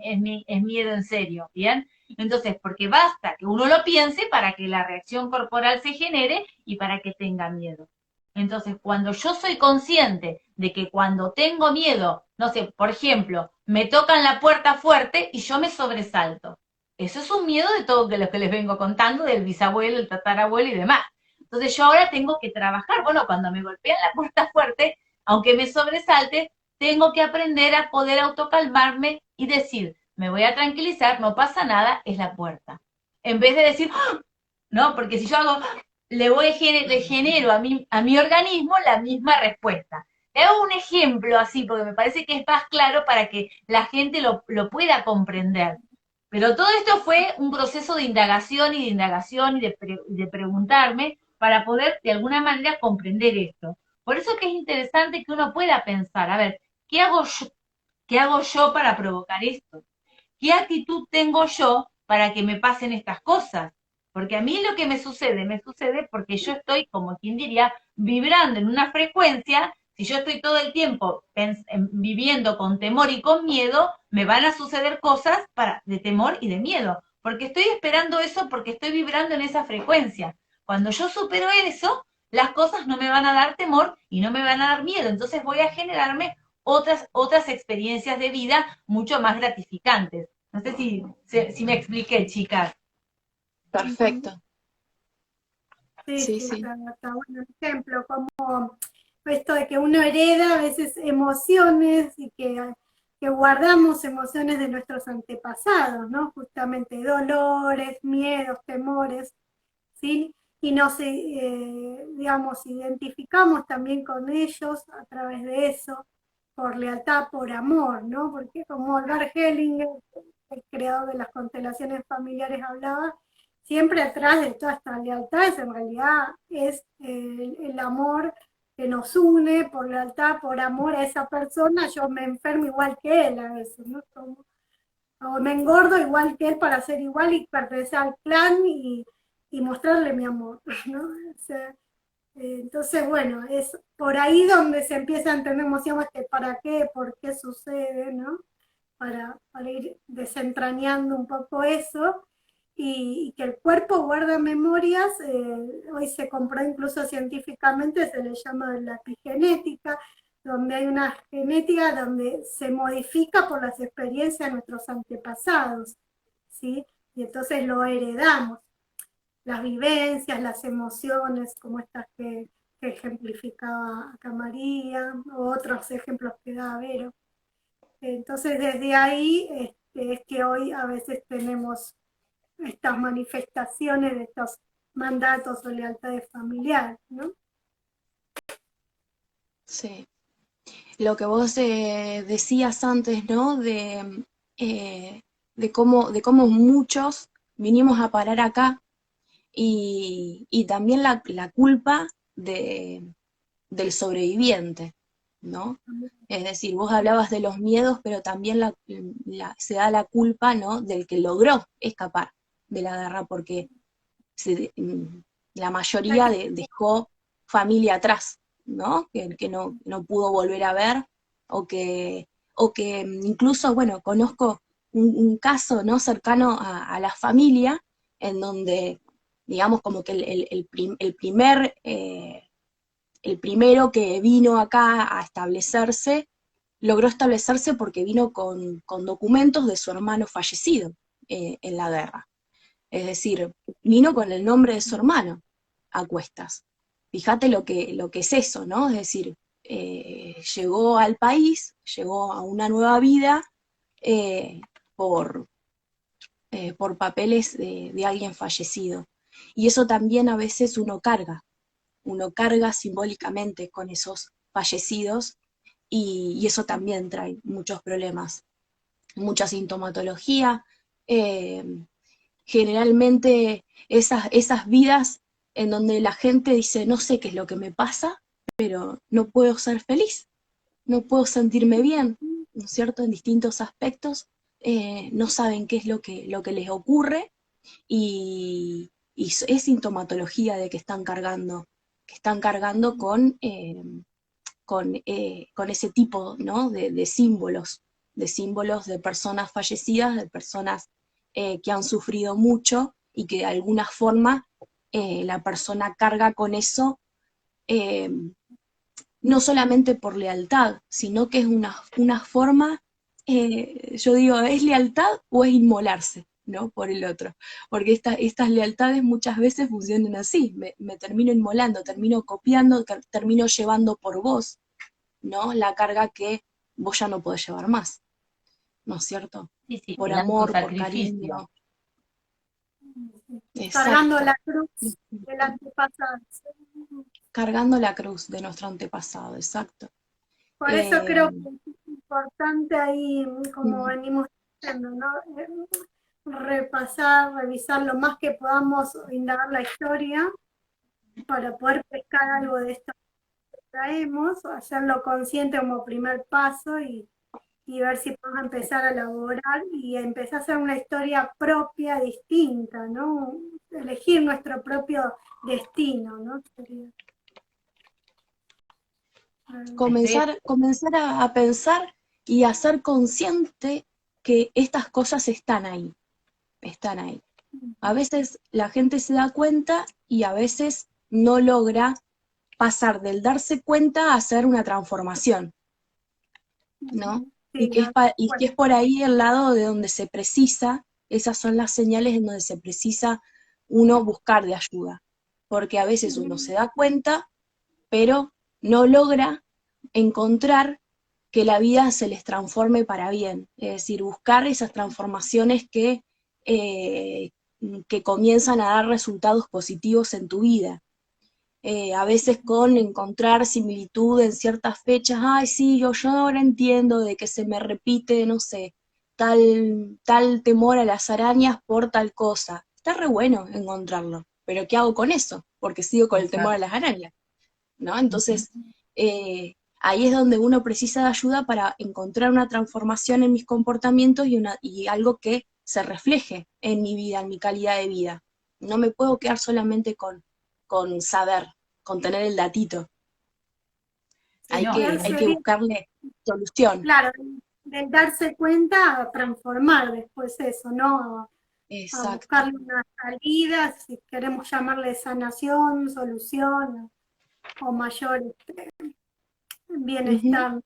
es miedo en serio, ¿bien? Entonces, porque basta que uno lo piense para que la reacción corporal se genere y para que tenga miedo. Entonces, cuando yo soy consciente de que cuando tengo miedo, no sé, por ejemplo, me tocan la puerta fuerte y yo me sobresalto. Eso es un miedo de todo de lo que les vengo contando, del bisabuelo, el tatarabuelo y demás. Entonces yo ahora tengo que trabajar, bueno, cuando me golpean la puerta fuerte, aunque me sobresalte, tengo que aprender a poder autocalmarme y decir, me voy a tranquilizar, no pasa nada, es la puerta. En vez de decir, ¡ah! No, porque si yo hago, le genero a mi organismo la misma respuesta. Te hago un ejemplo así, porque me parece que es más claro para que la gente lo pueda comprender. Pero todo esto fue un proceso de indagación y de indagación y de preguntarme para poder de alguna manera comprender esto. Por eso que es interesante que uno pueda pensar, a ver, qué hago yo para provocar esto? ¿Qué actitud tengo yo para que me pasen estas cosas? Porque a mí lo que me sucede porque yo estoy, como quien diría, vibrando en una frecuencia. Si yo estoy todo el tiempo viviendo con temor y con miedo, me van a suceder cosas de temor y de miedo. Porque estoy esperando eso, porque estoy vibrando en esa frecuencia. Cuando yo supero eso, las cosas no me van a dar temor y no me van a dar miedo. Entonces voy a generarme otras experiencias de vida mucho más gratificantes. No sé si me expliqué, chicas. Perfecto. Sí, Sí, sí, sí. está bueno el ejemplo, como esto de que uno hereda a veces emociones y que guardamos emociones de nuestros antepasados, ¿no? Justamente dolores, miedos, temores, ¿sí? Y digamos, identificamos también con ellos a través de eso, por lealtad, por amor, ¿no? Porque como Albert Hellinger, el creador de las constelaciones familiares, hablaba, siempre atrás de todas estas lealtades en realidad es el amor que nos une, por lealtad, por amor a esa persona. Yo me enfermo igual que él a veces, ¿no? O me engordo igual que él para ser igual y pertenecer al clan y mostrarle mi amor, ¿no? O sea, entonces, bueno, es por ahí donde se empieza a entender emociones que para qué, por qué sucede, ¿no? Para ir desentrañando un poco eso y que el cuerpo guarda memorias, hoy se compró incluso científicamente, se le llama la epigenética, donde hay una genética donde se modifica por las experiencias de nuestros antepasados, ¿sí? y entonces lo heredamos. Las vivencias, las emociones, como estas que ejemplificaba acá María, o otros ejemplos que da Vero. Entonces desde ahí es que hoy a veces tenemos estas manifestaciones de estos mandatos o lealtades familiares, ¿no? Sí. Lo que vos decías antes, ¿no? De cómo muchos vinimos a parar acá y también la culpa del sobreviviente, ¿no? Es decir, vos hablabas de los miedos, pero también se da la culpa, ¿no? Del que logró escapar de la guerra, porque se- la mayoría dejó familia atrás, ¿no? Que no pudo volver a ver, o que incluso, bueno, conozco un caso, ¿no? Cercano a la familia, en donde, digamos, como que el primero que vino acá a establecerse, logró establecerse porque vino con documentos de su hermano fallecido en la guerra. Es decir, vino con el nombre de su hermano a cuestas. Fíjate lo que es eso, ¿no? Es decir, llegó al país, llegó a una nueva vida eh, por, por papeles de alguien fallecido. Y eso también a veces uno carga simbólicamente con esos fallecidos y eso también trae muchos problemas, mucha sintomatología. eh, Generalmente esas vidas en donde la gente dice, no sé qué es lo que me pasa, pero no puedo ser feliz, no puedo sentirme bien, ¿no es cierto? En distintos aspectos, no saben qué es lo que les ocurre y es sintomatología de que están cargando con ese tipo, ¿no? De símbolos de personas fallecidas, de personas que han sufrido mucho y que de alguna forma la persona carga con eso, eh, no solamente por lealtad, sino que es una forma, yo digo, ¿es lealtad o es inmolarse? ¿No? Por el otro. Porque estas lealtades muchas veces funcionan así, me termino inmolando, termino copiando, termino llevando por vos, ¿no? La carga que vos ya no podés llevar más, ¿no es cierto? Sí, sí, Por el amor, por autosacrificio. cariño. Cargando Exacto. la cruz del antepasado. Cargando la cruz de nuestro antepasado, exacto. Por eso Eh, creo que es importante ahí, como venimos diciendo, ¿no? Repasar, revisar lo más que podamos, indagar la historia para poder pescar algo de esto que traemos, hacerlo consciente como primer paso y ver si podemos empezar a elaborar y empezar a hacer una historia propia, distinta, ¿no? Elegir nuestro propio destino, ¿no? Sería, Estoy comenzar a pensar y a ser consciente que estas cosas están ahí, están ahí. A veces la gente se da cuenta y a veces no logra pasar del darse cuenta a hacer una transformación, ¿no? sí, Y que bueno, es por ahí el lado de donde se precisa, esas son las señales en donde se precisa uno buscar de ayuda, porque a veces uno se da cuenta, pero no logra encontrar que la vida se les transforme para bien, es decir, buscar esas transformaciones eh, que comienzan a dar resultados positivos en tu vida. A veces con encontrar similitud en ciertas fechas, ay, sí, yo ahora entiendo de que se me repite, no sé, tal temor a las arañas por tal cosa. Está re bueno encontrarlo, pero ¿qué hago con eso? Porque sigo con el temor a exacto. las arañas, ¿no? Entonces, ahí es donde uno precisa de ayuda para encontrar una transformación en mis comportamientos y algo que se refleje en mi vida, en mi calidad de vida. No me puedo quedar solamente con saber, con tener el datito. Sí, no, Hay darse que bien, buscarle solución. claro, del darse cuenta a transformar después eso, ¿no? A Exacto. buscarle una salida, si queremos llamarle sanación, solución o mayor Ujú. bienestar.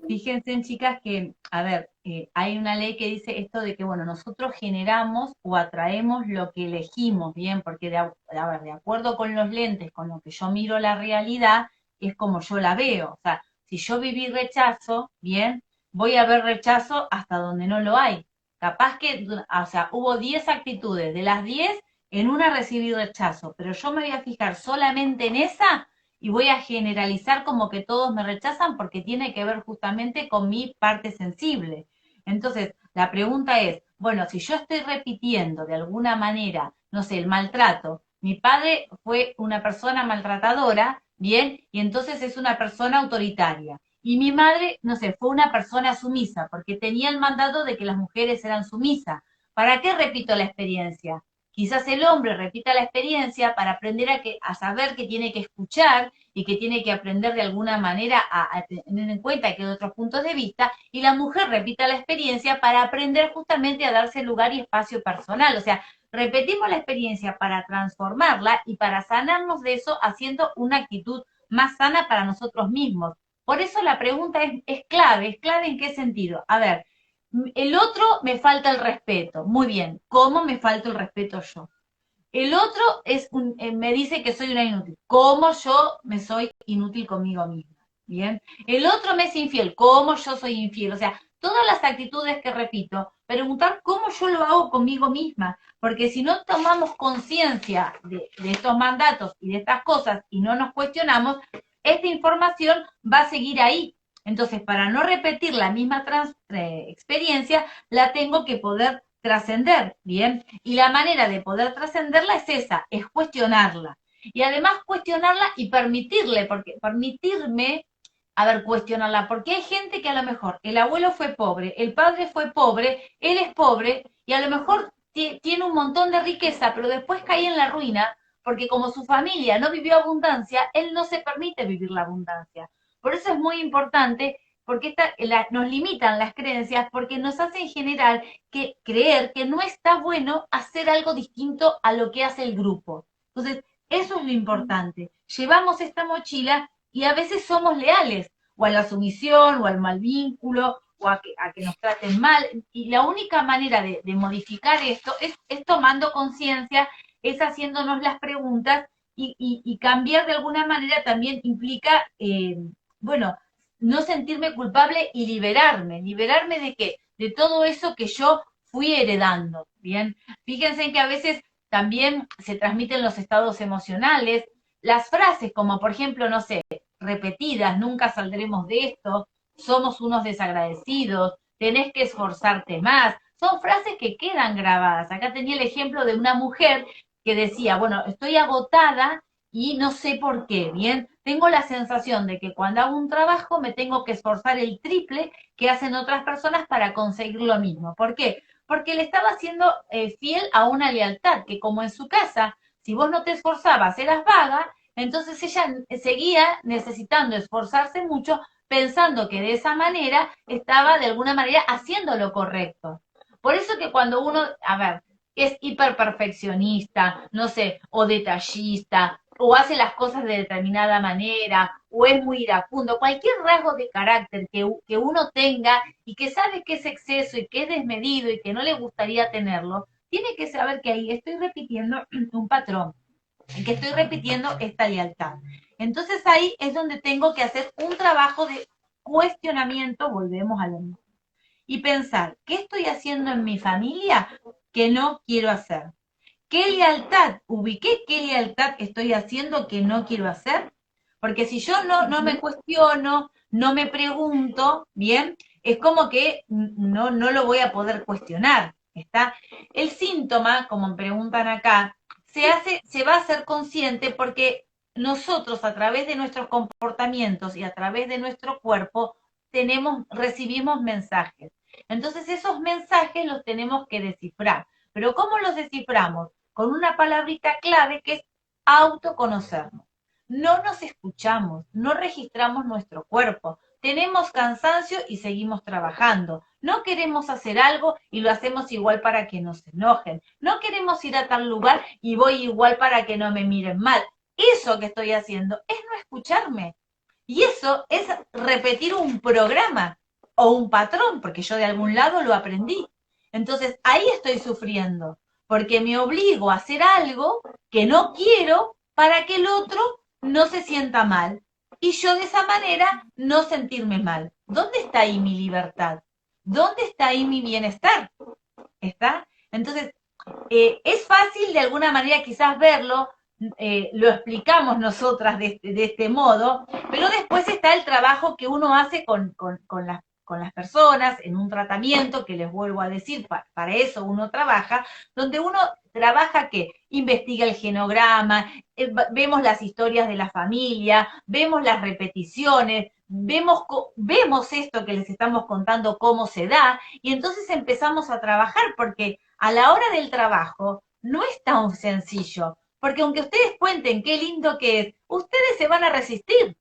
Fíjense, chicas, que, a ver, hay una ley que dice esto de que, bueno, nosotros generamos o atraemos lo que elegimos, ¿bien? Porque, a ver, de acuerdo con los lentes, con lo que yo miro la realidad, es como yo la veo. O sea, si yo viví rechazo, ¿bien? Voy a ver rechazo hasta donde no lo hay. Capaz que, o sea, hubo 10 actitudes, de las 10, en una recibí rechazo, pero yo me voy a fijar solamente en esa y voy a generalizar como que todos me rechazan porque tiene que ver justamente con mi parte sensible. Entonces, la pregunta es, bueno, si yo estoy repitiendo de alguna manera, no sé, el maltrato, mi padre fue una persona maltratadora, bien, y entonces es una persona autoritaria. Y mi madre, no sé, fue una persona sumisa, porque tenía el mandato de que las mujeres eran sumisas. ¿Para qué repito la experiencia? Quizás el hombre repita la experiencia para aprender a saber que tiene que escuchar y que tiene que aprender de alguna manera a tener en cuenta que hay otros puntos de vista, y la mujer repita la experiencia para aprender justamente a darse lugar y espacio personal. O sea, repetimos la experiencia para transformarla y para sanarnos de eso haciendo una actitud más sana para nosotros mismos. Por eso la pregunta es clave en qué sentido. A ver, el otro me falta el respeto. Muy bien, ¿cómo me falta el respeto yo? El otro me dice que soy una inútil. ¿Cómo yo me soy inútil conmigo misma? Bien. El otro me es infiel. ¿Cómo yo soy infiel? O sea, todas las actitudes que repito, preguntar cómo yo lo hago conmigo misma. Porque si no tomamos conciencia de estos mandatos y de estas cosas y no nos cuestionamos, esta información va a seguir ahí. Entonces, para no repetir la misma experiencia, la tengo que poder trascender, ¿bien? Y la manera de poder trascenderla es esa, es cuestionarla. Y además cuestionarla y permitirle, porque permitirme, a ver, cuestionarla, porque hay gente que a lo mejor el abuelo fue pobre, el padre fue pobre, él es pobre y a lo mejor tiene un montón de riqueza, pero después cae en la ruina porque como su familia no vivió abundancia, él no se permite vivir la abundancia. Por eso es muy importante, porque nos limitan las creencias, porque nos hacen generar creer que no está bueno hacer algo distinto a lo que hace el grupo. Entonces, eso es lo importante. Llevamos esta mochila y a veces somos leales, o a la sumisión, o al mal vínculo, o a que nos traten mal. Y la única manera de modificar esto es tomando conciencia, es haciéndonos las preguntas y cambiar de alguna manera también implica, bueno, no sentirme culpable y liberarme de qué, de todo eso que yo fui heredando, ¿bien? Fíjense en que a veces también se transmiten los estados emocionales, las frases como por ejemplo, no sé, repetidas, nunca saldremos de esto, somos unos desagradecidos, tenés que esforzarte más, son frases que quedan grabadas. Acá tenía el ejemplo de una mujer que decía, bueno, estoy agotada y no sé por qué, ¿bien? Tengo la sensación de que cuando hago un trabajo me tengo que esforzar el triple que hacen otras personas para conseguir lo mismo. ¿Por qué? Porque le estaba siendo fiel a una lealtad, que como en su casa, si vos no te esforzabas, eras vaga, entonces ella seguía necesitando esforzarse mucho, pensando que de esa manera estaba de alguna manera haciendo lo correcto. Por eso que cuando uno, a ver, es hiperperfeccionista, no sé, o detallista, o hace las cosas de determinada manera, o es muy iracundo, cualquier rasgo de carácter que uno tenga y que sabe que es exceso y que es desmedido y que no le gustaría tenerlo, tiene que saber que ahí estoy repitiendo un patrón, y que estoy repitiendo esta lealtad. Entonces ahí es donde tengo que hacer un trabajo de cuestionamiento, volvemos a lo mismo, y pensar, ¿qué estoy haciendo en mi familia que no quiero hacer? ¿Qué lealtad ubiqué? ¿Qué lealtad estoy haciendo que no quiero hacer? Porque si yo no me cuestiono, no me pregunto, bien, es como que no lo voy a poder cuestionar. ¿Está? El síntoma, como me preguntan acá, se va a hacer consciente porque nosotros a través de nuestros comportamientos y a través de nuestro cuerpo recibimos mensajes. Entonces esos mensajes los tenemos que descifrar. Pero ¿cómo los desciframos? Con una palabrita clave que es autoconocernos. No nos escuchamos, no registramos nuestro cuerpo, tenemos cansancio y seguimos trabajando. No queremos hacer algo y lo hacemos igual para que nos enojen. No queremos ir a tal lugar y voy igual para que no me miren mal. Eso que estoy haciendo es no escucharme. Y eso es repetir un programa o un patrón, porque yo de algún lado lo aprendí. Entonces ahí estoy sufriendo, porque me obligo a hacer algo que no quiero para que el otro no se sienta mal. Y yo de esa manera no sentirme mal. ¿Dónde está ahí mi libertad? ¿Dónde está ahí mi bienestar? ¿Está? Entonces, es fácil de alguna manera quizás verlo, lo explicamos nosotras de este modo, pero después está el trabajo que uno hace con las personas en un tratamiento, que les vuelvo a decir, para eso uno trabaja, donde uno trabaja que investiga el genograma, vemos las historias de la familia, vemos las repeticiones, vemos esto que les estamos contando, cómo se da, y entonces empezamos a trabajar, porque a la hora del trabajo no es tan sencillo, porque aunque ustedes cuenten qué lindo que es, ustedes se van a resistir,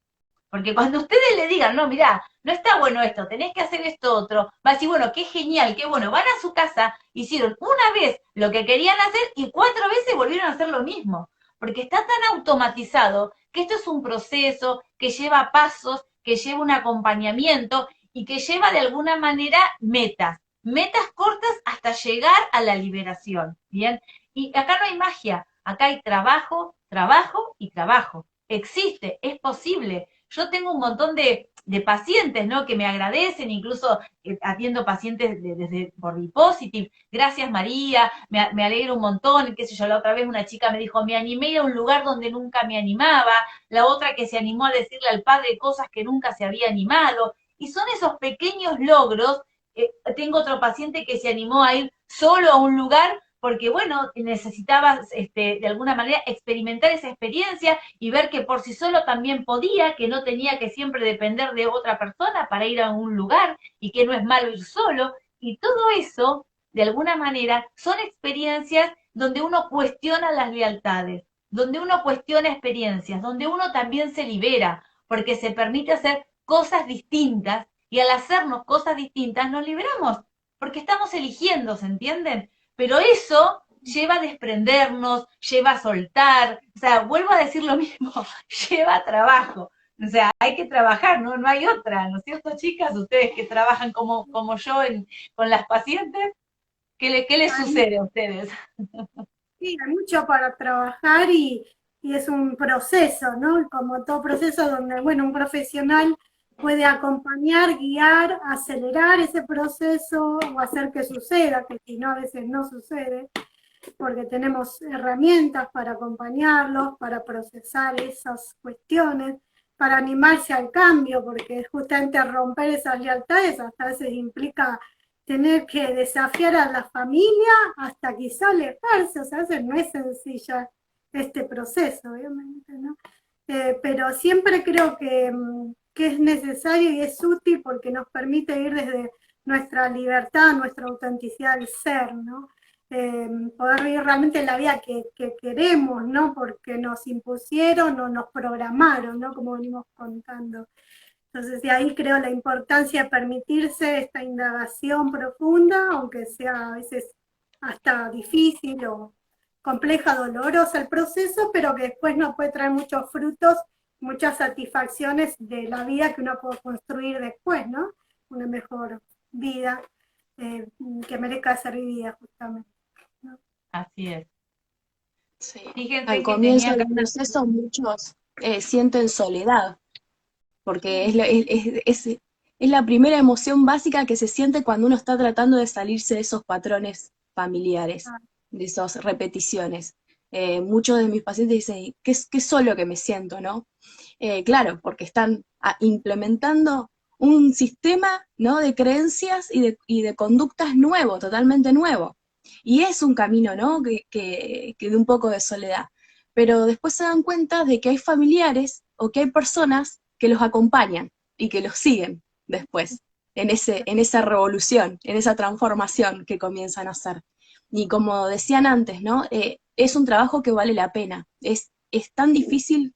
porque cuando ustedes le digan, no, mirá, no está bueno esto, tenés que hacer esto otro, va a decir, bueno, qué genial, qué bueno, van a su casa, hicieron una vez lo que querían hacer y 4 veces volvieron a hacer lo mismo, porque está tan automatizado que esto es un proceso que lleva pasos, que lleva un acompañamiento y que lleva de alguna manera metas cortas hasta llegar a la liberación, ¿bien? Y acá no hay magia, acá hay trabajo, trabajo y trabajo. Existe, es posible. Yo tengo un montón de pacientes, ¿no? Que me agradecen, incluso atiendo pacientes desde por Positive. Gracias, María, me alegro un montón, qué sé yo, la otra vez una chica me dijo, me animé a ir a un lugar donde nunca me animaba, la otra que se animó a decirle al padre cosas que nunca se había animado, y son esos pequeños logros. Tengo otro paciente que se animó a ir solo a un lugar porque, bueno, necesitaba de alguna manera experimentar esa experiencia y ver que por sí solo también podía, que no tenía que siempre depender de otra persona para ir a un lugar y que no es malo ir solo. Y todo eso, de alguna manera, son experiencias donde uno cuestiona las lealtades, donde uno cuestiona experiencias, donde uno también se libera, porque se permite hacer cosas distintas y al hacernos cosas distintas nos liberamos, porque estamos eligiendo, ¿se entienden? Pero eso lleva a desprendernos, lleva a soltar, o sea, vuelvo a decir lo mismo, lleva trabajo. O sea, hay que trabajar, ¿no? No hay otra, ¿no es cierto, chicas? Ustedes que trabajan como yo con las pacientes, ¿qué les sucede a ustedes? Sí, hay mucho para trabajar y es un proceso, ¿no? Como todo proceso donde, bueno, un profesional puede acompañar, guiar, acelerar ese proceso o hacer que suceda, que si no, a veces no sucede, porque tenemos herramientas para acompañarlos, para procesar esas cuestiones, para animarse al cambio, porque justamente romper esas lealtades hasta a veces implica tener que desafiar a la familia hasta quizá alejarse, o sea, no es sencilla este proceso, obviamente, ¿no? Pero siempre creo que es necesario y es útil porque nos permite ir desde nuestra libertad, nuestra autenticidad del ser, ¿no? Poder vivir realmente la vida que queremos, ¿no? Porque nos impusieron o nos programaron, ¿no? Como venimos contando. Entonces, de ahí creo la importancia de permitirse esta indagación profunda, aunque sea a veces hasta difícil o compleja, dolorosa el proceso, pero que después nos puede traer muchos frutos, muchas satisfacciones de la vida que uno puede construir después, ¿no? Una mejor vida que merezca ser vivida justamente, ¿no? Así es. Sí. Fíjense Al que comienzo tenía del acá proceso muchos sienten soledad, porque es la primera emoción básica que se siente cuando uno está tratando de salirse de esos patrones familiares, de esas repeticiones. Muchos de mis pacientes dicen, qué solo que me siento, ¿no? Claro, porque están implementando un sistema, ¿no? De creencias y de conductas nuevo, totalmente nuevo. Y es un camino, ¿no? Que de un poco de soledad. Pero después se dan cuenta de que hay familiares o que hay personas que los acompañan y que los siguen después en esa revolución, en esa transformación que comienzan a hacer. Y como decían antes, ¿no? Es un trabajo que vale la pena. Es tan difícil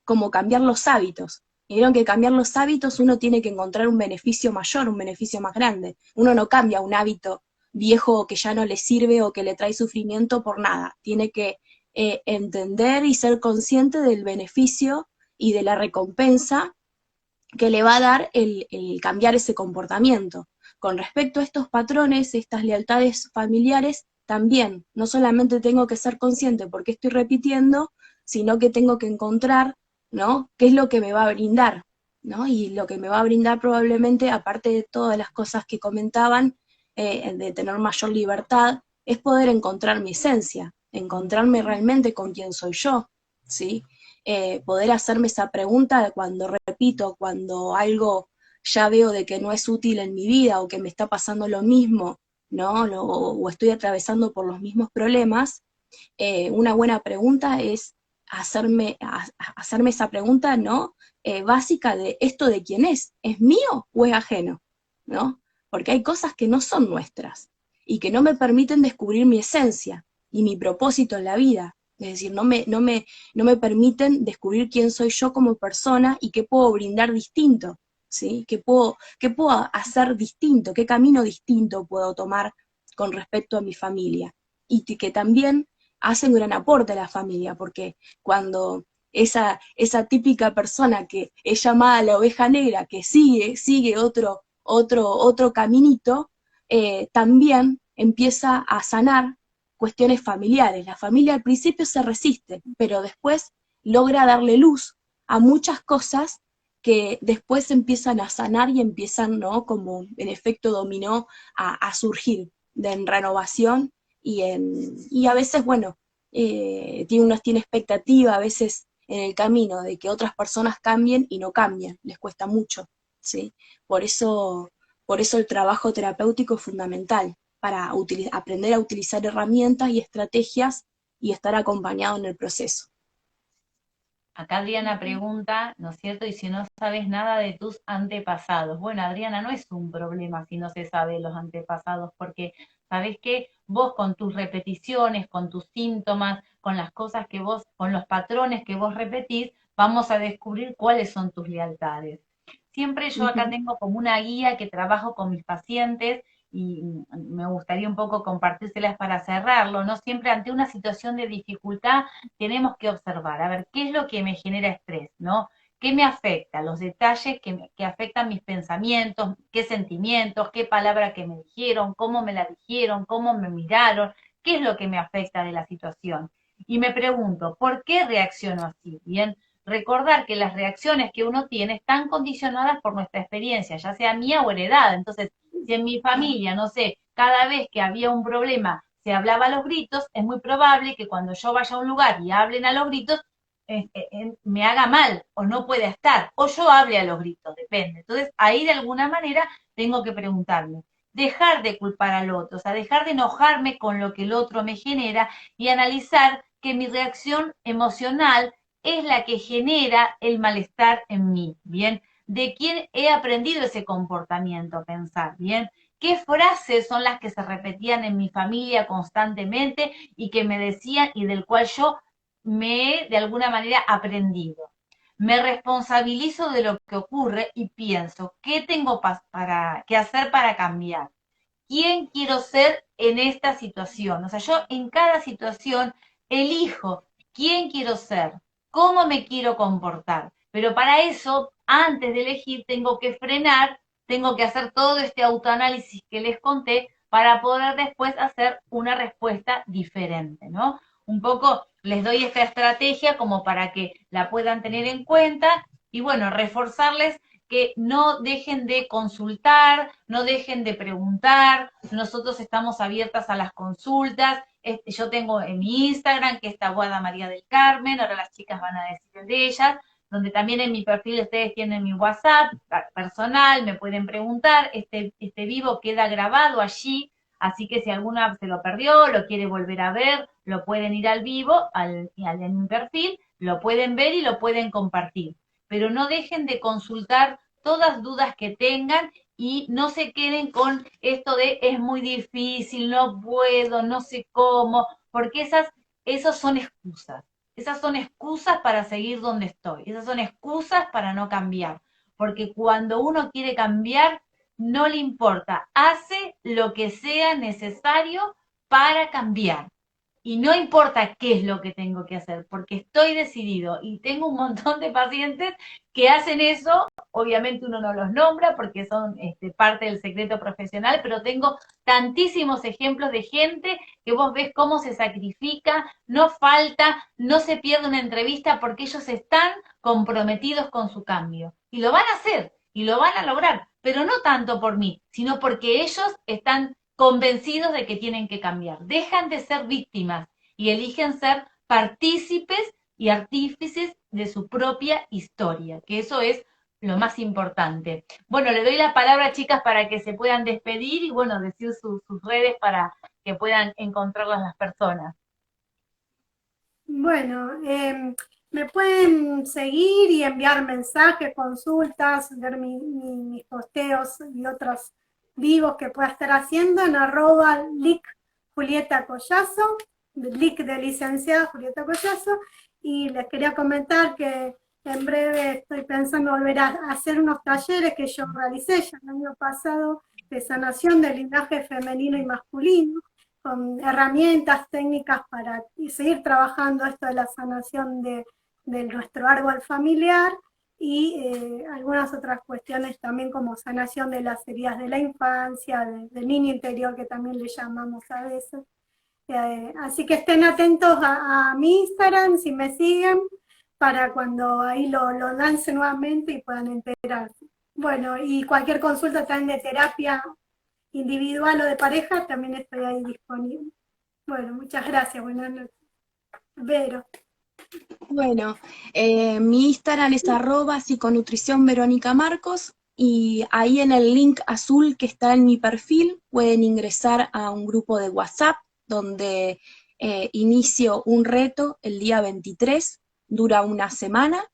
como cambiar los hábitos. Y vieron que cambiar los hábitos uno tiene que encontrar un beneficio mayor, un beneficio más grande. Uno no cambia un hábito viejo que ya no le sirve o que le trae sufrimiento por nada. Tiene que entender y ser consciente del beneficio y de la recompensa que le va a dar el cambiar ese comportamiento. Con respecto a estos patrones, estas lealtades familiares, también, no solamente tengo que ser consciente por qué estoy repitiendo, sino que tengo que encontrar, ¿no?, qué es lo que me va a brindar, ¿no? Y lo que me va a brindar probablemente, aparte de todas las cosas que comentaban, de tener mayor libertad, es poder encontrar mi esencia, encontrarme realmente con quién soy yo, ¿sí? Poder hacerme esa pregunta cuando repito, cuando algo ya veo de que no es útil en mi vida o que me está pasando lo mismo, ¿no? O estoy atravesando por los mismos problemas, una buena pregunta es hacerme esa pregunta, ¿no? Básica de esto de quién es mío o es ajeno, ¿no? Porque hay cosas que no son nuestras y que no me permiten descubrir mi esencia y mi propósito en la vida. Es decir, no me permiten descubrir quién soy yo como persona y qué puedo brindar distinto, ¿sí? Qué puedo hacer distinto, qué camino distinto puedo tomar con respecto a mi familia. Y que también hace un gran aporte a la familia, porque cuando esa típica persona que es llamada la oveja negra, que sigue otro caminito, también empieza a sanar cuestiones familiares. La familia al principio se resiste, pero después logra darle luz a muchas cosas que después empiezan a sanar y empiezan, ¿no?, como en efecto dominó, a surgir en renovación y a veces, bueno, uno tiene expectativa a veces en el camino de que otras personas cambien y no cambian, les cuesta mucho, ¿sí? Por eso, por eso el trabajo terapéutico es fundamental, para aprender a utilizar herramientas y estrategias y estar acompañado en el proceso. Acá Adriana pregunta, ¿no es cierto? Y si no sabes nada de tus antepasados. Bueno, Adriana, no es un problema si no se sabe de los antepasados, porque sabes que vos con tus repeticiones, con tus síntomas, con las cosas que vos, con los patrones que vos repetís, vamos a descubrir cuáles son tus lealtades. Siempre yo acá tengo como una guía que trabajo con mis pacientes y me gustaría un poco compartírselas para cerrarlo, ¿no? Siempre ante una situación de dificultad tenemos que observar, a ver, ¿qué es lo que me genera estrés, ¿no? ¿Qué me afecta? Los detalles que afectan mis pensamientos, qué sentimientos, qué palabra que me dijeron, cómo me la dijeron, cómo me miraron, qué es lo que me afecta de la situación. Y me pregunto, ¿por qué reacciono así? Bien, recordar que las reacciones que uno tiene están condicionadas por nuestra experiencia, ya sea mía o heredada. Entonces, si en mi familia, no sé, cada vez que había un problema se hablaba a los gritos, es muy probable que cuando yo vaya a un lugar y hablen a los gritos, me haga mal o no pueda estar, o yo hable a los gritos, depende. Entonces, ahí de alguna manera tengo que preguntarme, dejar de culpar al otro, o sea, dejar de enojarme con lo que el otro me genera y analizar que mi reacción emocional es la que genera el malestar en mí, ¿bien? ¿De quién he aprendido ese comportamiento? Pensar, ¿bien? ¿Qué frases son las que se repetían en mi familia constantemente y que me decían y del cual yo me he de alguna manera aprendido? Me responsabilizo de lo que ocurre y pienso, ¿qué tengo que hacer para cambiar? ¿Quién quiero ser en esta situación? O sea, yo en cada situación elijo quién quiero ser, cómo me quiero comportar. Pero para eso, antes de elegir, tengo que frenar, tengo que hacer todo este autoanálisis que les conté para poder después hacer una respuesta diferente, ¿no? Un poco les doy esta estrategia como para que la puedan tener en cuenta y bueno, reforzarles que no dejen de consultar, no dejen de preguntar, nosotros estamos abiertas a las consultas, yo tengo en mi Instagram, que es Taboada María del Carmen, ahora las chicas van a decir el de ellas, donde también en mi perfil ustedes tienen mi WhatsApp personal, me pueden preguntar, este vivo queda grabado allí, así que si alguna se lo perdió, lo quiere volver a ver, lo pueden ir al vivo, en mi perfil, lo pueden ver y lo pueden compartir. Pero no dejen de consultar todas dudas que tengan y no se queden con esto de es muy difícil, no puedo, no sé cómo, porque esas son excusas. Esas son excusas para seguir donde estoy. Esas son excusas para no cambiar. Porque cuando uno quiere cambiar, no le importa. Hace lo que sea necesario para cambiar. y no importa qué es lo que tengo que hacer, porque estoy decidido y tengo un montón de pacientes que hacen eso. Obviamente uno no los nombra porque son parte del secreto profesional, pero tengo tantísimos ejemplos de gente que vos ves cómo se sacrifica, no falta, no se pierde una entrevista porque ellos están comprometidos con su cambio. Y lo van a hacer, y lo van a lograr, pero no tanto por mí, sino porque ellos están convencidos de que tienen que cambiar. Dejan de ser víctimas y eligen ser partícipes y artífices de su propia historia, que eso es lo más importante. Bueno, le doy la palabra, chicas, para que se puedan despedir y, bueno, decir sus redes para que puedan encontrarlas las personas. Bueno, me pueden seguir y enviar mensajes, consultas, ver mis posteos y otros vivos que pueda estar haciendo en @lic Julieta Collazo, lic de licenciada Julieta Collazo, y les quería comentar que en breve estoy pensando volver a hacer unos talleres que yo realicé ya el año pasado de sanación del linaje femenino y masculino, con herramientas técnicas para seguir trabajando esto de la sanación de nuestro árbol familiar y algunas otras cuestiones también como sanación de las heridas de la infancia, del niño interior que también le llamamos a veces. Así que estén atentos a mi Instagram si me siguen para cuando ahí lo lance nuevamente y puedan enterarse. Bueno, y cualquier consulta también de terapia individual o de pareja, también estoy ahí disponible. Bueno, muchas gracias, buenas noches. Vero. Bueno, mi Instagram es @psiconutrición Verónica Marcos y ahí en el link azul que está en mi perfil pueden ingresar a un grupo de WhatsApp donde inicio un reto el día 23, dura una semana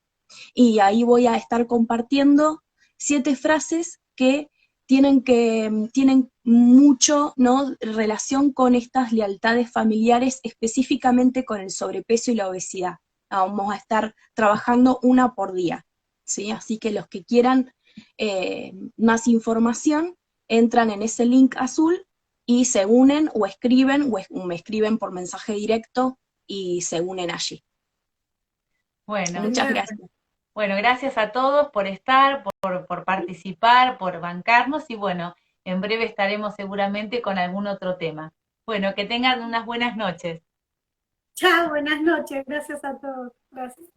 y ahí voy a estar compartiendo 7 frases que tienen mucho, ¿no?, relación con estas lealtades familiares, específicamente con el sobrepeso y la obesidad. Vamos a estar trabajando una por día, ¿sí? Así que los que quieran más información, entran en ese link azul y se unen o escriben, o me escriben por mensaje directo y se unen allí. Bueno, Muchas gracias. bueno, gracias a todos por estar, por participar, por bancarnos y bueno, en breve estaremos seguramente con algún otro tema. Bueno, que tengan unas buenas noches. Chao, buenas noches, gracias a todos. Gracias.